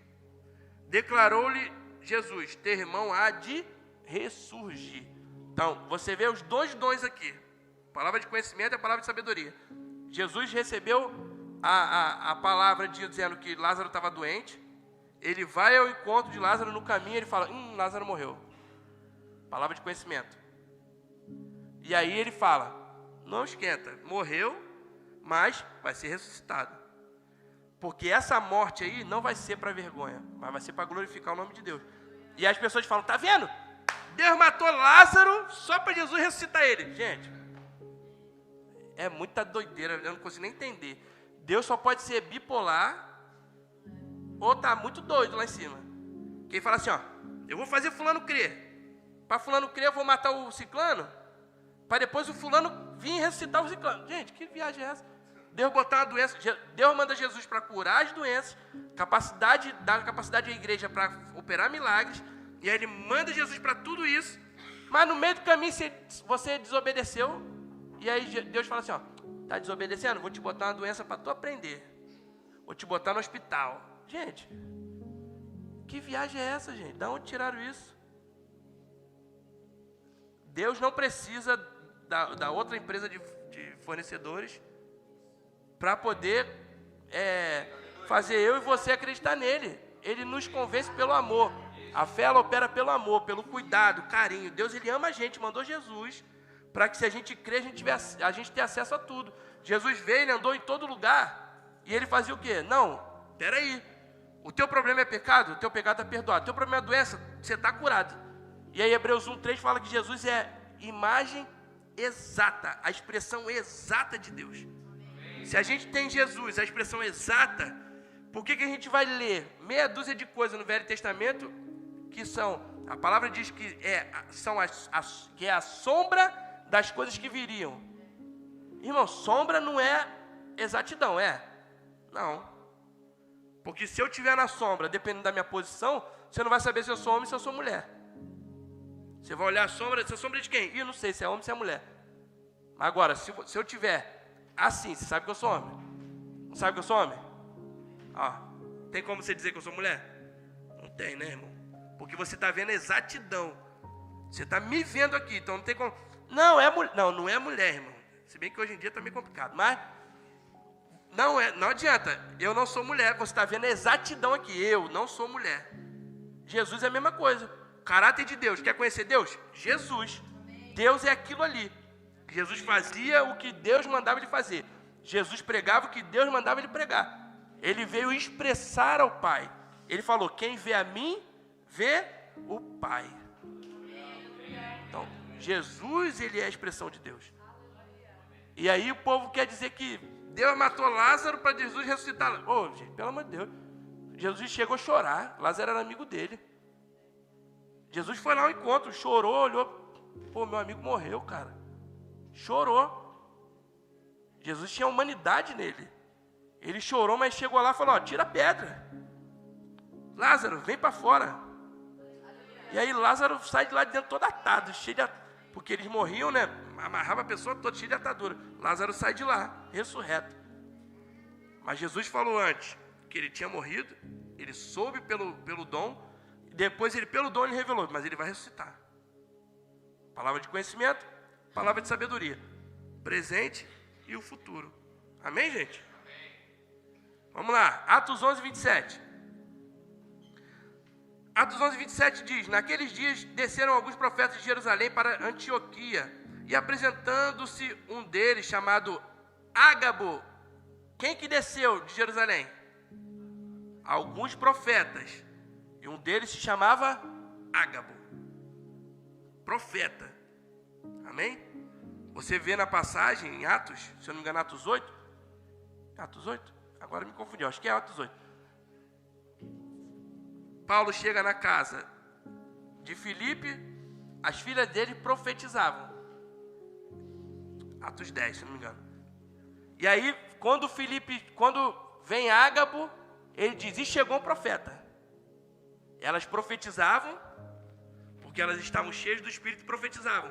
Speaker 1: Declarou-lhe Jesus, teu irmão há de ressurgir. Então, você vê os 2 dons aqui. Palavra de conhecimento e a palavra de sabedoria. Jesus recebeu a palavra dizendo que Lázaro estava doente. Ele vai ao encontro de Lázaro no caminho e ele fala, Lázaro morreu. Palavra de conhecimento. E aí ele fala, não esquenta, morreu, mas vai ser ressuscitado. Porque essa morte aí não vai ser para vergonha, mas vai ser para glorificar o nome de Deus. E as pessoas falam, tá vendo? Deus matou Lázaro só para Jesus ressuscitar ele. Gente, É muita doideira, eu não consigo nem entender. Deus só pode ser bipolar ou tá muito doido lá em cima. Quem fala assim, ó, eu vou fazer fulano crer. Para fulano crer, eu vou matar o ciclano, para depois o fulano vir ressuscitar o ciclano. Gente, que viagem é essa? Deus botar uma doença, Deus manda Jesus para curar as doenças, dá capacidade à igreja para operar milagres, e aí Ele manda Jesus para tudo isso, mas no meio do caminho você desobedeceu, e aí Deus fala assim, ó, tá desobedecendo? Vou te botar uma doença para tu aprender, vou te botar no hospital. Gente, que viagem é essa, gente? Da onde tiraram isso? Deus não precisa da outra empresa de fornecedores para poder fazer eu e você acreditar nele. Ele nos convence pelo amor. A fé, ela opera pelo amor, pelo cuidado, carinho. Deus, Ele ama a gente, mandou Jesus, para que se a gente crer, a gente tenha acesso a tudo. Jesus veio, Ele andou em todo lugar, e Ele fazia o quê? Não, peraí, o teu problema é pecado? O teu pecado está perdoado. O teu problema é doença? Você está curado. E aí Hebreus 1:3 fala que Jesus é imagem exata, a expressão exata de Deus. Se a gente tem Jesus, a expressão exata, por que a gente vai ler meia dúzia de coisas no Velho Testamento que a palavra diz que que é a sombra das coisas que viriam? Irmão, sombra não é exatidão, é? Não. Porque se eu estiver na sombra, dependendo da minha posição, você não vai saber se eu sou homem ou se eu sou mulher. Você vai olhar a sombra, essa sombra é de quem? Eu não sei se é homem ou se é mulher. Agora, se eu estiver assim, você sabe que eu sou homem? Não sabe que eu sou homem? Ó, tem como você dizer que eu sou mulher? Não tem, né, irmão? Porque você está vendo exatidão. Você está me vendo aqui, então não tem como. Não é mulher, irmão. Se bem que hoje em dia está meio complicado, mas não adianta. Eu não sou mulher, você está vendo a exatidão aqui. Eu não sou mulher. Jesus é a mesma coisa. Caráter de Deus. Quer conhecer Deus? Jesus. Deus é aquilo ali. Jesus fazia o que Deus mandava ele fazer. Jesus pregava o que Deus mandava ele pregar. Ele veio expressar ao Pai. Ele falou, quem vê a mim, vê o Pai. Então, Jesus, ele é a expressão de Deus. E aí o povo quer dizer que Deus matou Lázaro para Jesus ressuscitar. Ô, gente, pelo amor de Deus. Jesus chegou a chorar. Lázaro era amigo dele. Jesus foi lá ao encontro, chorou, olhou. Pô, meu amigo morreu, cara. Chorou. Jesus tinha humanidade nele. Ele chorou, mas chegou lá e falou, ó, tira a pedra. Lázaro, vem para fora. E aí Lázaro sai de lá de dentro todo atado, cheio de... Porque eles morriam, né? Amarrava a pessoa toda cheia de atadura. Lázaro sai de lá, ressurreto. Mas Jesus falou antes que ele tinha morrido. Ele soube pelo dom. Depois, pelo dom, ele revelou, mas ele vai ressuscitar. Palavra de conhecimento, palavra de sabedoria. Presente e o futuro. Amém, gente? Amém. Vamos lá, Atos 11:27. Atos 11:27 diz, naqueles dias desceram alguns profetas de Jerusalém para Antioquia, e apresentando-se um deles, chamado Ágabo. Quem que desceu de Jerusalém? Alguns profetas. E um deles se chamava Ágabo. Profeta. Amém? Você vê na passagem em Atos, se eu não me engano, Atos 8. Atos 8? Agora me confundi, acho que é Atos 8. Paulo chega na casa de Filipe, as filhas dele profetizavam. Atos 10, se não me engano. E aí, quando vem Ágabo, ele diz, e chegou um profeta. Elas profetizavam, porque elas estavam cheias do Espírito e profetizavam.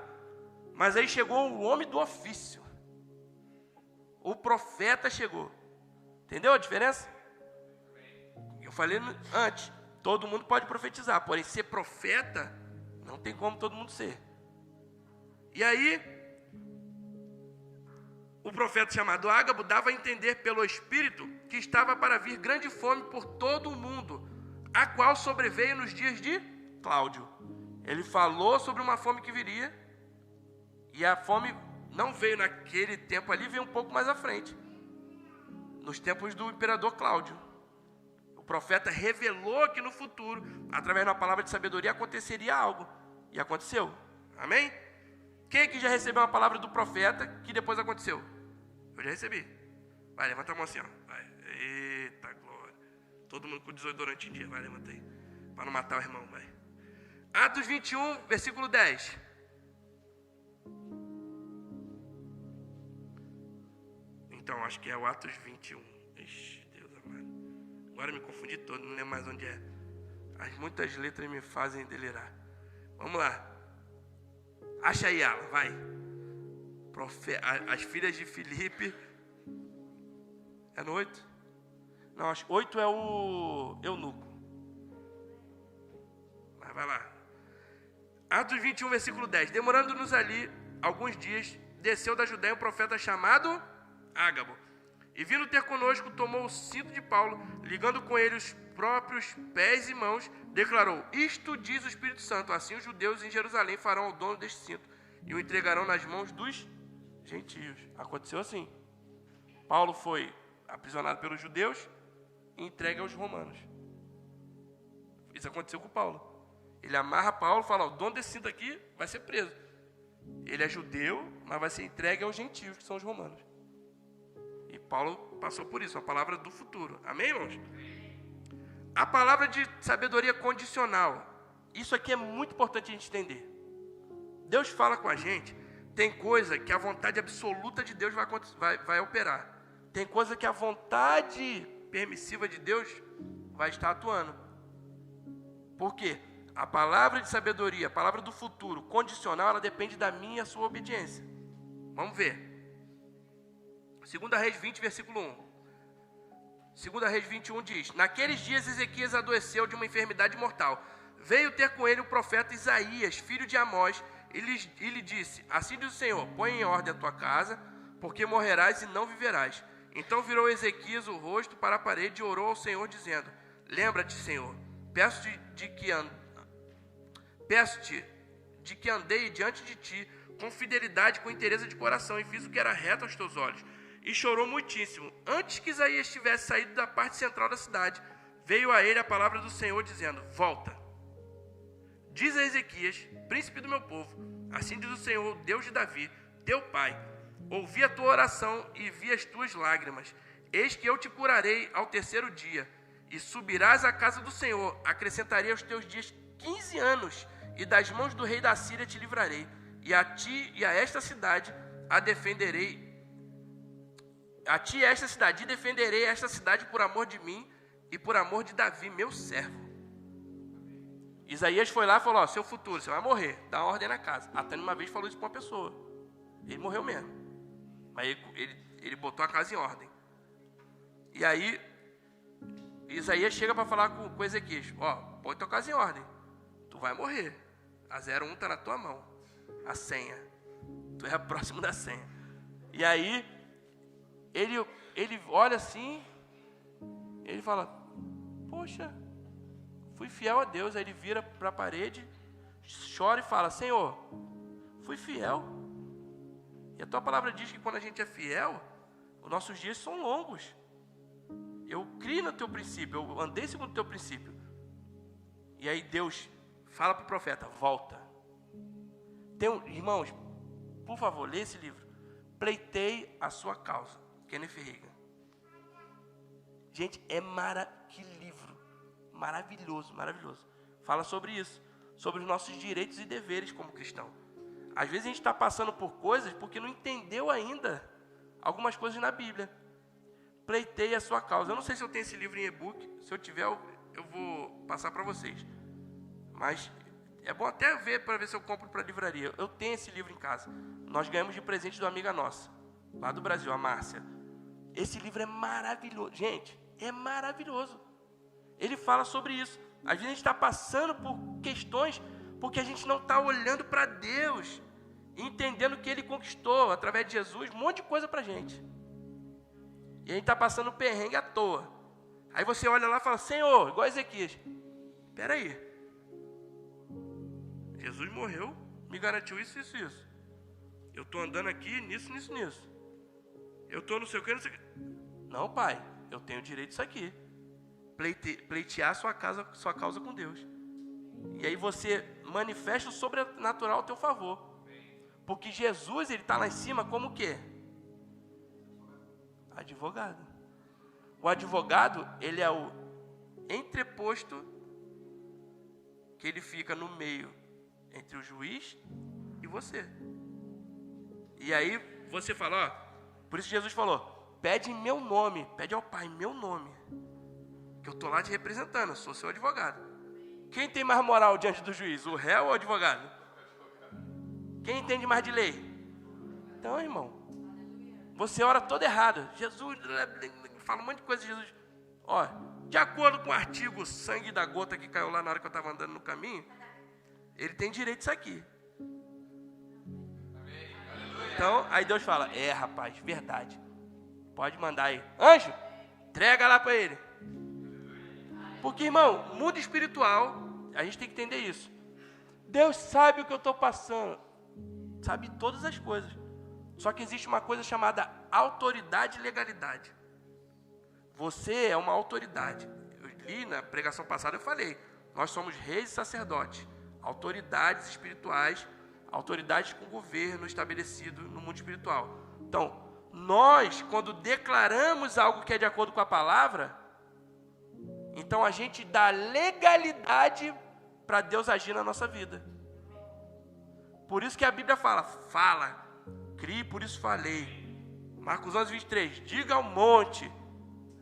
Speaker 1: Mas aí chegou o homem do ofício. O profeta chegou. Entendeu a diferença? Eu falei antes, todo mundo pode profetizar, porém ser profeta, não tem como todo mundo ser. E aí, o profeta chamado Ágabo dava a entender pelo Espírito que estava para vir grande fome por todo o mundo, a qual sobreveio nos dias de Cláudio. Ele falou sobre uma fome que viria, e a fome não veio naquele tempo ali, veio um pouco mais à frente, nos tempos do imperador Cláudio. O profeta revelou que no futuro, através de uma palavra de sabedoria, aconteceria algo, e aconteceu. Amém? Quem que já recebeu uma palavra do profeta que depois aconteceu? Eu já recebi. Vai, levanta a mão assim, ó. Vai. Eita glória. Todo mundo com desodorante em dia. Vai, levanta aí. Para não matar o irmão, vai. Atos 21, versículo 10. Então, acho que é o Atos 21. Ixi, Deus amado. Agora eu me confundi todo, não lembro mais onde é. Muitas letras me fazem delirar. Vamos lá. Acha aí, Alan, vai. As filhas de Filipe. É no 8? Não, acho que 8 é o eunuco. Mas vai lá. Atos 21, versículo 10. Demorando-nos ali alguns dias, desceu da Judéia um profeta chamado Ágabo. E vindo ter conosco, tomou o cinto de Paulo, ligando com ele os próprios pés e mãos, declarou: isto diz o Espírito Santo, assim os judeus em Jerusalém farão ao dono deste cinto e o entregarão nas mãos dos gentios. Aconteceu assim. Paulo foi aprisionado pelos judeus e entregue aos romanos. Isso aconteceu com Paulo. Ele amarra Paulo e fala: o dono desse cinto aqui vai ser preso. Ele é judeu, mas vai ser entregue aos gentios, que são os romanos. E Paulo passou por isso, a palavra do futuro. Amém, irmãos? A palavra de sabedoria condicional. Isso aqui é muito importante a gente entender. Deus fala com a gente. Tem coisa que a vontade absoluta de Deus vai operar. Tem coisa que a vontade permissiva de Deus vai estar atuando. Por quê? A palavra de sabedoria, a palavra do futuro, condicional, ela depende da minha e a sua obediência. Vamos ver. 2 Reis 20, versículo 1. 2 Reis 21 diz: naqueles dias Ezequias adoeceu de uma enfermidade mortal. Veio ter com ele o profeta Isaías, filho de Amós, e lhe disse: assim diz o Senhor, põe em ordem a tua casa, porque morrerás e não viverás. Então virou Ezequias o rosto para a parede e orou ao Senhor, dizendo: lembra-te, Senhor, peço-te de que andei diante de ti com fidelidade, com inteireza de coração, e fiz o que era reto aos teus olhos. E chorou muitíssimo. Antes que Isaías tivesse saído da parte central da cidade, veio a ele a palavra do Senhor, dizendo: volta. Diz a Ezequias, príncipe do meu povo: assim diz o Senhor, Deus de Davi, teu pai: ouvi a tua oração e vi as tuas lágrimas. Eis que eu te curarei ao terceiro dia, e subirás à casa do Senhor. Acrescentarei aos teus dias 15 anos, e das mãos do rei da Síria te livrarei. E a ti e a esta cidade a defenderei. A ti esta cidade, e defenderei esta cidade por amor de mim e por amor de Davi, meu servo. Isaías foi lá e falou: ó, seu futuro, você vai morrer, dá uma ordem na casa. Até uma vez falou isso para uma pessoa. Ele morreu mesmo. Mas ele botou a casa em ordem. E aí, Isaías chega para falar com Ezequias: ó, põe tua casa em ordem. Tu vai morrer. A 01 está na tua mão. A senha. Tu é próximo da senha. E aí, ele olha assim, ele fala: poxa, fui fiel a Deus. Aí ele vira para a parede, chora e fala: Senhor, fui fiel. E a tua palavra diz que quando a gente é fiel, os nossos dias são longos. Eu criei no teu princípio, eu andei segundo o teu princípio. E aí Deus fala para o profeta: volta. Irmãos, por favor, lê esse livro. Pleitei a sua causa. Kenneth Reagan. Gente, que livro maravilhoso, maravilhoso. Fala sobre isso, sobre os nossos direitos e deveres como cristão. Às vezes a gente está passando por coisas porque não entendeu ainda algumas coisas na Bíblia. Pleitei a sua causa. Eu não sei se eu tenho esse livro em e-book. Se eu tiver, eu vou passar para vocês. Mas é bom até ver para ver se eu compro para a livraria. Eu tenho esse livro em casa. Nós ganhamos de presente de uma amiga nossa, lá do Brasil, a Márcia. Esse livro é maravilhoso. Gente, é maravilhoso. Ele fala sobre isso. Às vezes a gente está passando por questões porque a gente não está olhando para Deus, entendendo que Ele conquistou através de Jesus um monte de coisa para a gente. E a gente está passando perrengue à toa. Aí você olha lá e fala: Senhor, igual Ezequias, espera aí, Jesus morreu, me garantiu isso, isso, isso. Eu estou andando aqui nisso, nisso, nisso. Eu estou não sei o que, não sei o que. Não, pai, eu tenho direito disso aqui. Pleitear sua causa com Deus. E aí você manifesta o sobrenatural ao teu favor. Porque Jesus, ele está lá em cima como o quê? Advogado. O advogado, ele é o entreposto que ele fica no meio entre o juiz e você. E aí você fala, ó, por isso Jesus falou, pede em meu nome, pede ao Pai em meu nome, que eu estou lá te representando, eu sou seu advogado. Quem tem mais moral diante do juiz, o réu ou o advogado? Quem entende mais de lei? Então, irmão, você ora todo errado. Jesus fala um monte de coisa de Jesus. Ó, de acordo com o artigo sangue da gota que caiu lá na hora que eu estava andando no caminho, ele tem direito disso aqui. Então, aí Deus fala, rapaz, verdade. Pode mandar aí. Anjo, entrega lá para ele. Porque, irmão, mundo espiritual, a gente tem que entender isso. Deus sabe o que eu estou passando. Sabe todas as coisas. Só que existe uma coisa chamada autoridade e legalidade. Você é uma autoridade. Eu li na pregação passada, eu falei. Nós somos reis e sacerdotes. Autoridades espirituais. Autoridades com governo estabelecido no mundo espiritual. Então, nós, quando declaramos algo que é de acordo com a palavra, então a gente dá legalidade para Deus agir na nossa vida. Por isso que a Bíblia fala, crie, por isso falei. Marcos 11, 23, diga ao monte.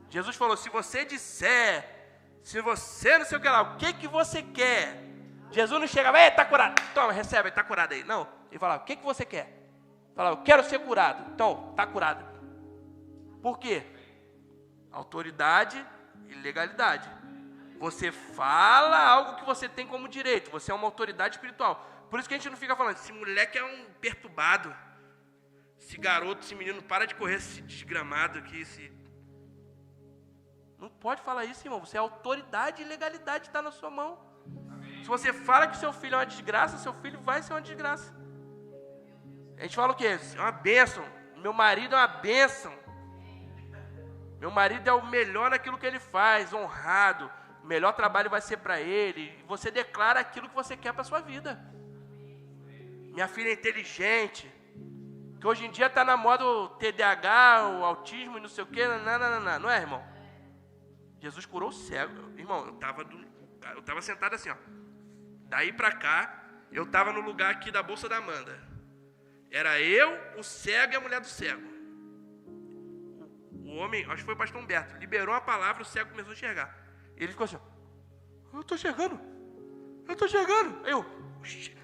Speaker 1: Jesus falou, se você disser, se você não sei o que lá, o que você quer? Jesus não chegava, está curado, toma, recebe, está curado aí. Não, ele falava, o que você quer? Falava, eu quero ser curado. Então, está curado. Por quê? Autoridade e legalidade. Você fala algo que você tem como direito. Você é uma autoridade espiritual. Por isso que a gente não fica falando, esse moleque é um perturbado. Esse garoto, esse menino, para de correr esse desgramado aqui. Não pode falar isso, irmão. Você é autoridade e legalidade, está na sua mão. Amém. Se você fala que seu filho é uma desgraça, seu filho vai ser uma desgraça. A gente fala o quê? É uma bênção. Meu marido é uma bênção. Meu marido é o melhor naquilo que ele faz, honrado. O melhor trabalho vai ser para ele. Você declara aquilo que você quer para a sua vida. Minha filha é inteligente. Que hoje em dia está na moda o TDAH, o autismo e não sei o quê. Não é, irmão? Jesus curou o cego. Irmão, eu estava sentado assim, ó. Daí para cá, eu estava no lugar aqui da bolsa da Amanda. Era eu, o cego e a mulher do cego. O homem, acho que foi o pastor Humberto, liberou a palavra, o cego começou a enxergar. Ele ficou assim, ó, eu estou chegando.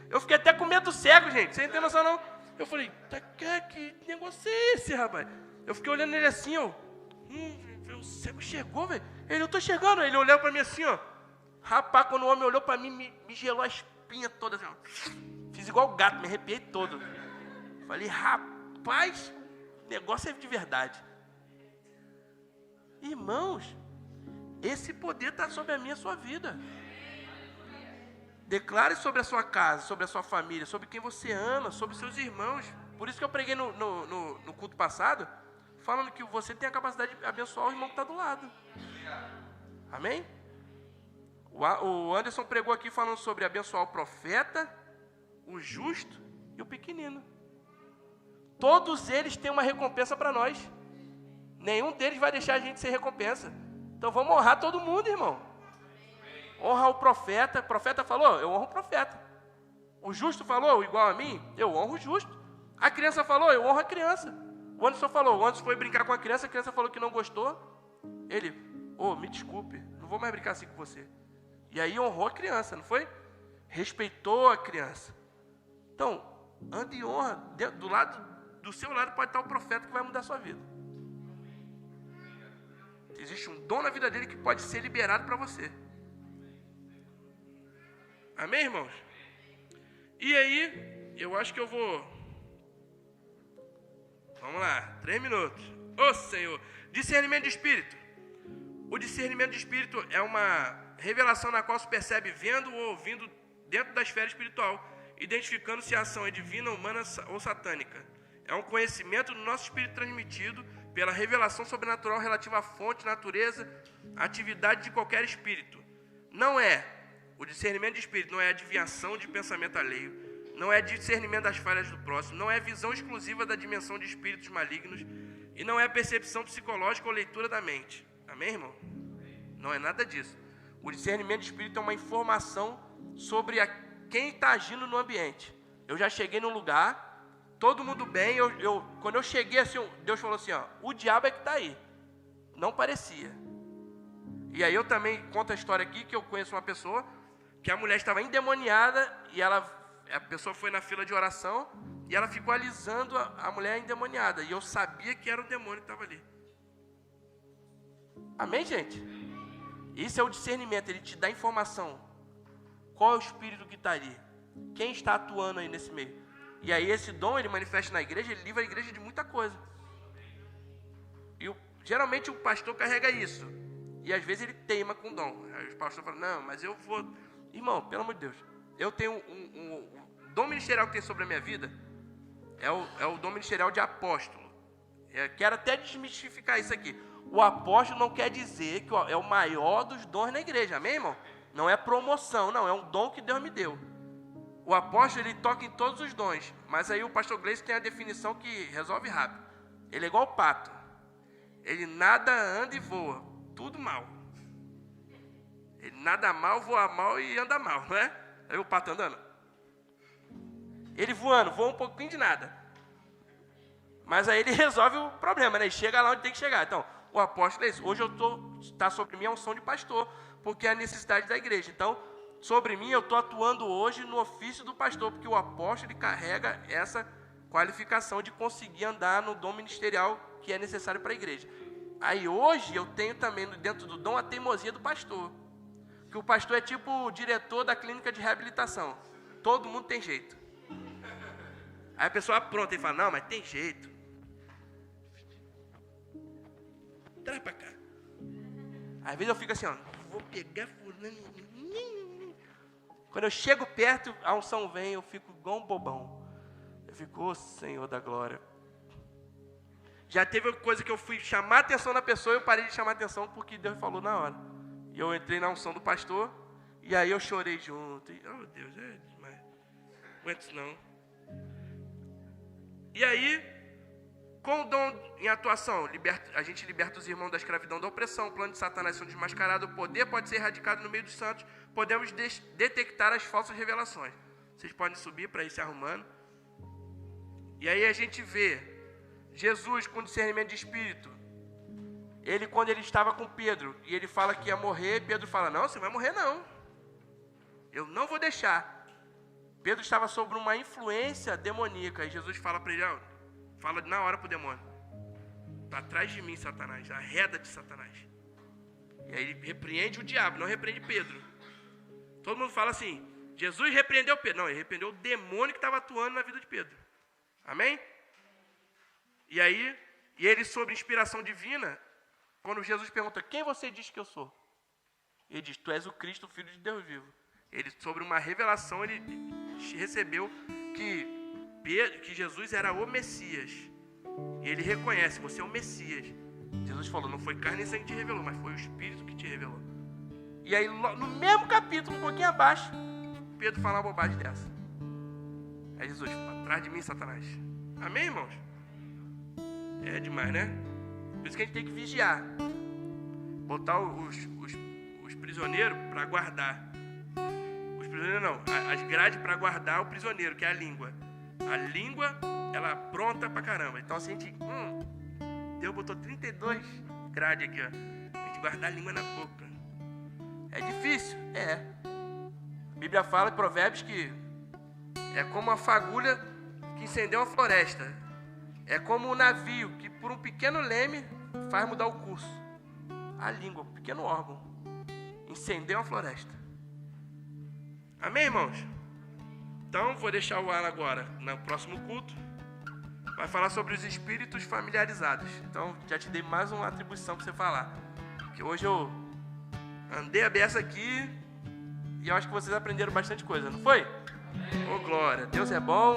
Speaker 1: Eu fiquei até com medo do cego, gente, você não tem noção não. Eu falei, que negócio é esse, rapaz? Eu fiquei olhando ele assim, ó. O cego chegou, velho. Eu estou chegando. Ele olhou para mim assim, ó. Rapaz, quando o homem olhou para mim, me gelou a espinha toda assim, ó. Fiz igual o gato, me arrepiei todo. Falei, rapaz, o negócio é de verdade. Irmãos, esse poder está sobre a minha e a sua vida. Declare sobre a sua casa, sobre a sua família, sobre quem você ama, sobre seus irmãos. Por isso que eu preguei no culto passado, falando que você tem a capacidade de abençoar o irmão que está do lado. Amém? O Anderson pregou aqui falando sobre abençoar o profeta, o justo e o pequenino. Todos eles têm uma recompensa para nós. Nenhum deles vai deixar a gente sem recompensa. Então vamos honrar todo mundo, irmão. Honra o profeta. O profeta falou, eu honro o profeta. O justo falou, igual a mim, eu honro o justo. A criança falou, eu honro a criança. O Anderson falou, o Anderson foi brincar com a criança falou que não gostou. Ele, me desculpe, não vou mais brincar assim com você. E aí honrou a criança, não foi? Respeitou a criança. Então, ande em honra. Do seu lado pode estar o profeta que vai mudar a sua vida. Existe um dom na vida dele que pode ser liberado para você. Amém, irmãos? E aí, eu acho que eu vou... Vamos lá, 3 minutos. Ô Senhor, discernimento de espírito. O discernimento de espírito é uma revelação na qual se percebe vendo ou ouvindo dentro da esfera espiritual, identificando se a ação é divina, humana ou satânica. É um conhecimento do nosso espírito transmitido pela revelação sobrenatural relativa à fonte, natureza, atividade de qualquer espírito. O discernimento de espírito não é adivinhação de pensamento alheio, não é discernimento das falhas do próximo, não é visão exclusiva da dimensão de espíritos malignos, E não é percepção psicológica ou leitura da mente. Amém, irmão? Não é nada disso. O discernimento de espírito é uma informação sobre quem está agindo no ambiente. Eu já cheguei num lugar, todo mundo bem, quando eu cheguei assim, Deus falou assim, ó, o diabo é que está aí. Não parecia. E aí eu também conto a história aqui, que eu conheço uma pessoa, que a mulher estava endemoniada, e a pessoa foi na fila de oração, e ela ficou alisando a mulher endemoniada, e eu sabia que era o demônio que estava ali. Amém, gente? Isso é o discernimento, ele te dá informação. Qual é o espírito que está ali? Quem está atuando aí nesse meio? E aí esse dom, ele manifesta na igreja, ele livra a igreja de muita coisa. E geralmente o pastor carrega isso. E às vezes ele teima com o dom. Aí o pastor fala, não, mas eu vou... Irmão, pelo amor de Deus, eu tenho um dom ministerial que tem sobre a minha vida, é o dom ministerial de apóstolo. Quero até desmistificar isso aqui. O apóstolo não quer dizer que é o maior dos dons na igreja, amém, irmão? Não é promoção, não, é um dom que Deus me deu. O apóstolo, ele toca em todos os dons, mas aí o pastor Gleice tem a definição que resolve rápido. Ele é igual o pato. Ele nada, anda e voa, tudo mal. Ele nada mal, voa mal e anda mal, não é? Aí o pato andando. Ele voando, voa um pouquinho de nada. Mas aí ele resolve o problema, né? Ele chega lá onde tem que chegar. Então, o apóstolo é isso. Hoje está sobre mim a unção de pastor, porque é a necessidade da igreja. Então, sobre mim eu estou atuando hoje no ofício do pastor, porque o apóstolo ele carrega essa qualificação de conseguir andar no dom ministerial que é necessário para a igreja. Aí hoje eu tenho também dentro do dom a teimosia do pastor. Que o pastor é tipo o diretor da clínica de reabilitação. Todo mundo tem jeito. Aí a pessoa apronta e fala, não, mas tem jeito. Traz pra cá. Às vezes eu fico assim, ó, vou pegar fulano. Quando eu chego perto, a unção vem, eu fico igual um bobão. Eu fico, ô Senhor da glória. Já teve coisa que eu fui chamar a atenção na pessoa, eu parei de chamar a atenção porque Deus falou na hora. E eu entrei na unção do pastor, e aí eu chorei junto. E, oh Deus, é demais. Não aguento isso não. E aí, com o dom em atuação, a gente liberta os irmãos da escravidão da opressão, o plano de Satanás são desmascarados, o poder pode ser erradicado no meio dos santos, podemos detectar as falsas revelações. Vocês podem subir para ir se arrumando. E aí a gente vê Jesus com discernimento de espírito. Ele, quando ele estava com Pedro, e ele fala que ia morrer, Pedro fala, não, você vai morrer não. Eu não vou deixar. Pedro estava sob uma influência demoníaca, e Jesus fala para ele, fala na hora para o demônio, para trás de mim, Satanás, arreda de Satanás. E aí ele repreende o diabo, não repreende Pedro. Todo mundo fala assim, Jesus repreendeu Pedro. Não, ele repreendeu o demônio que estava atuando na vida de Pedro. Amém? E aí, ele sobre inspiração divina, quando Jesus pergunta, quem você diz que eu sou? Ele diz, tu és o Cristo, o Filho de Deus vivo. Ele, sobre uma revelação, ele recebeu que Jesus era o Messias. E ele reconhece, você é o Messias. Jesus falou, não foi carne e sangue que te revelou, mas foi o Espírito que te revelou. E aí, no mesmo capítulo, um pouquinho abaixo, Pedro fala uma bobagem dessa. Aí Jesus, atrás de mim, Satanás. Amém, irmãos? É demais, né? Por isso que a gente tem que vigiar. Botar os prisioneiros para guardar. Os prisioneiros não, as grades para guardar o prisioneiro, que é a língua. A língua, ela pronta pra caramba. Então assim, a gente, Deus botou 32 grades aqui, ó. A gente guardar a língua na boca. É difícil? É. A Bíblia fala em Provérbios que é como uma fagulha que incendeu uma floresta. É como um navio que por um pequeno leme faz mudar o curso. A língua, um pequeno órgão, incendeu uma floresta. Amém, irmãos? Então, vou deixar o Alan agora, no próximo culto, vai falar sobre os espíritos familiarizados. Então, já te dei mais uma atribuição para você falar. Que hoje eu andei a beça aqui e eu acho que vocês aprenderam bastante coisa, não foi? Ô, glória, Deus é bom.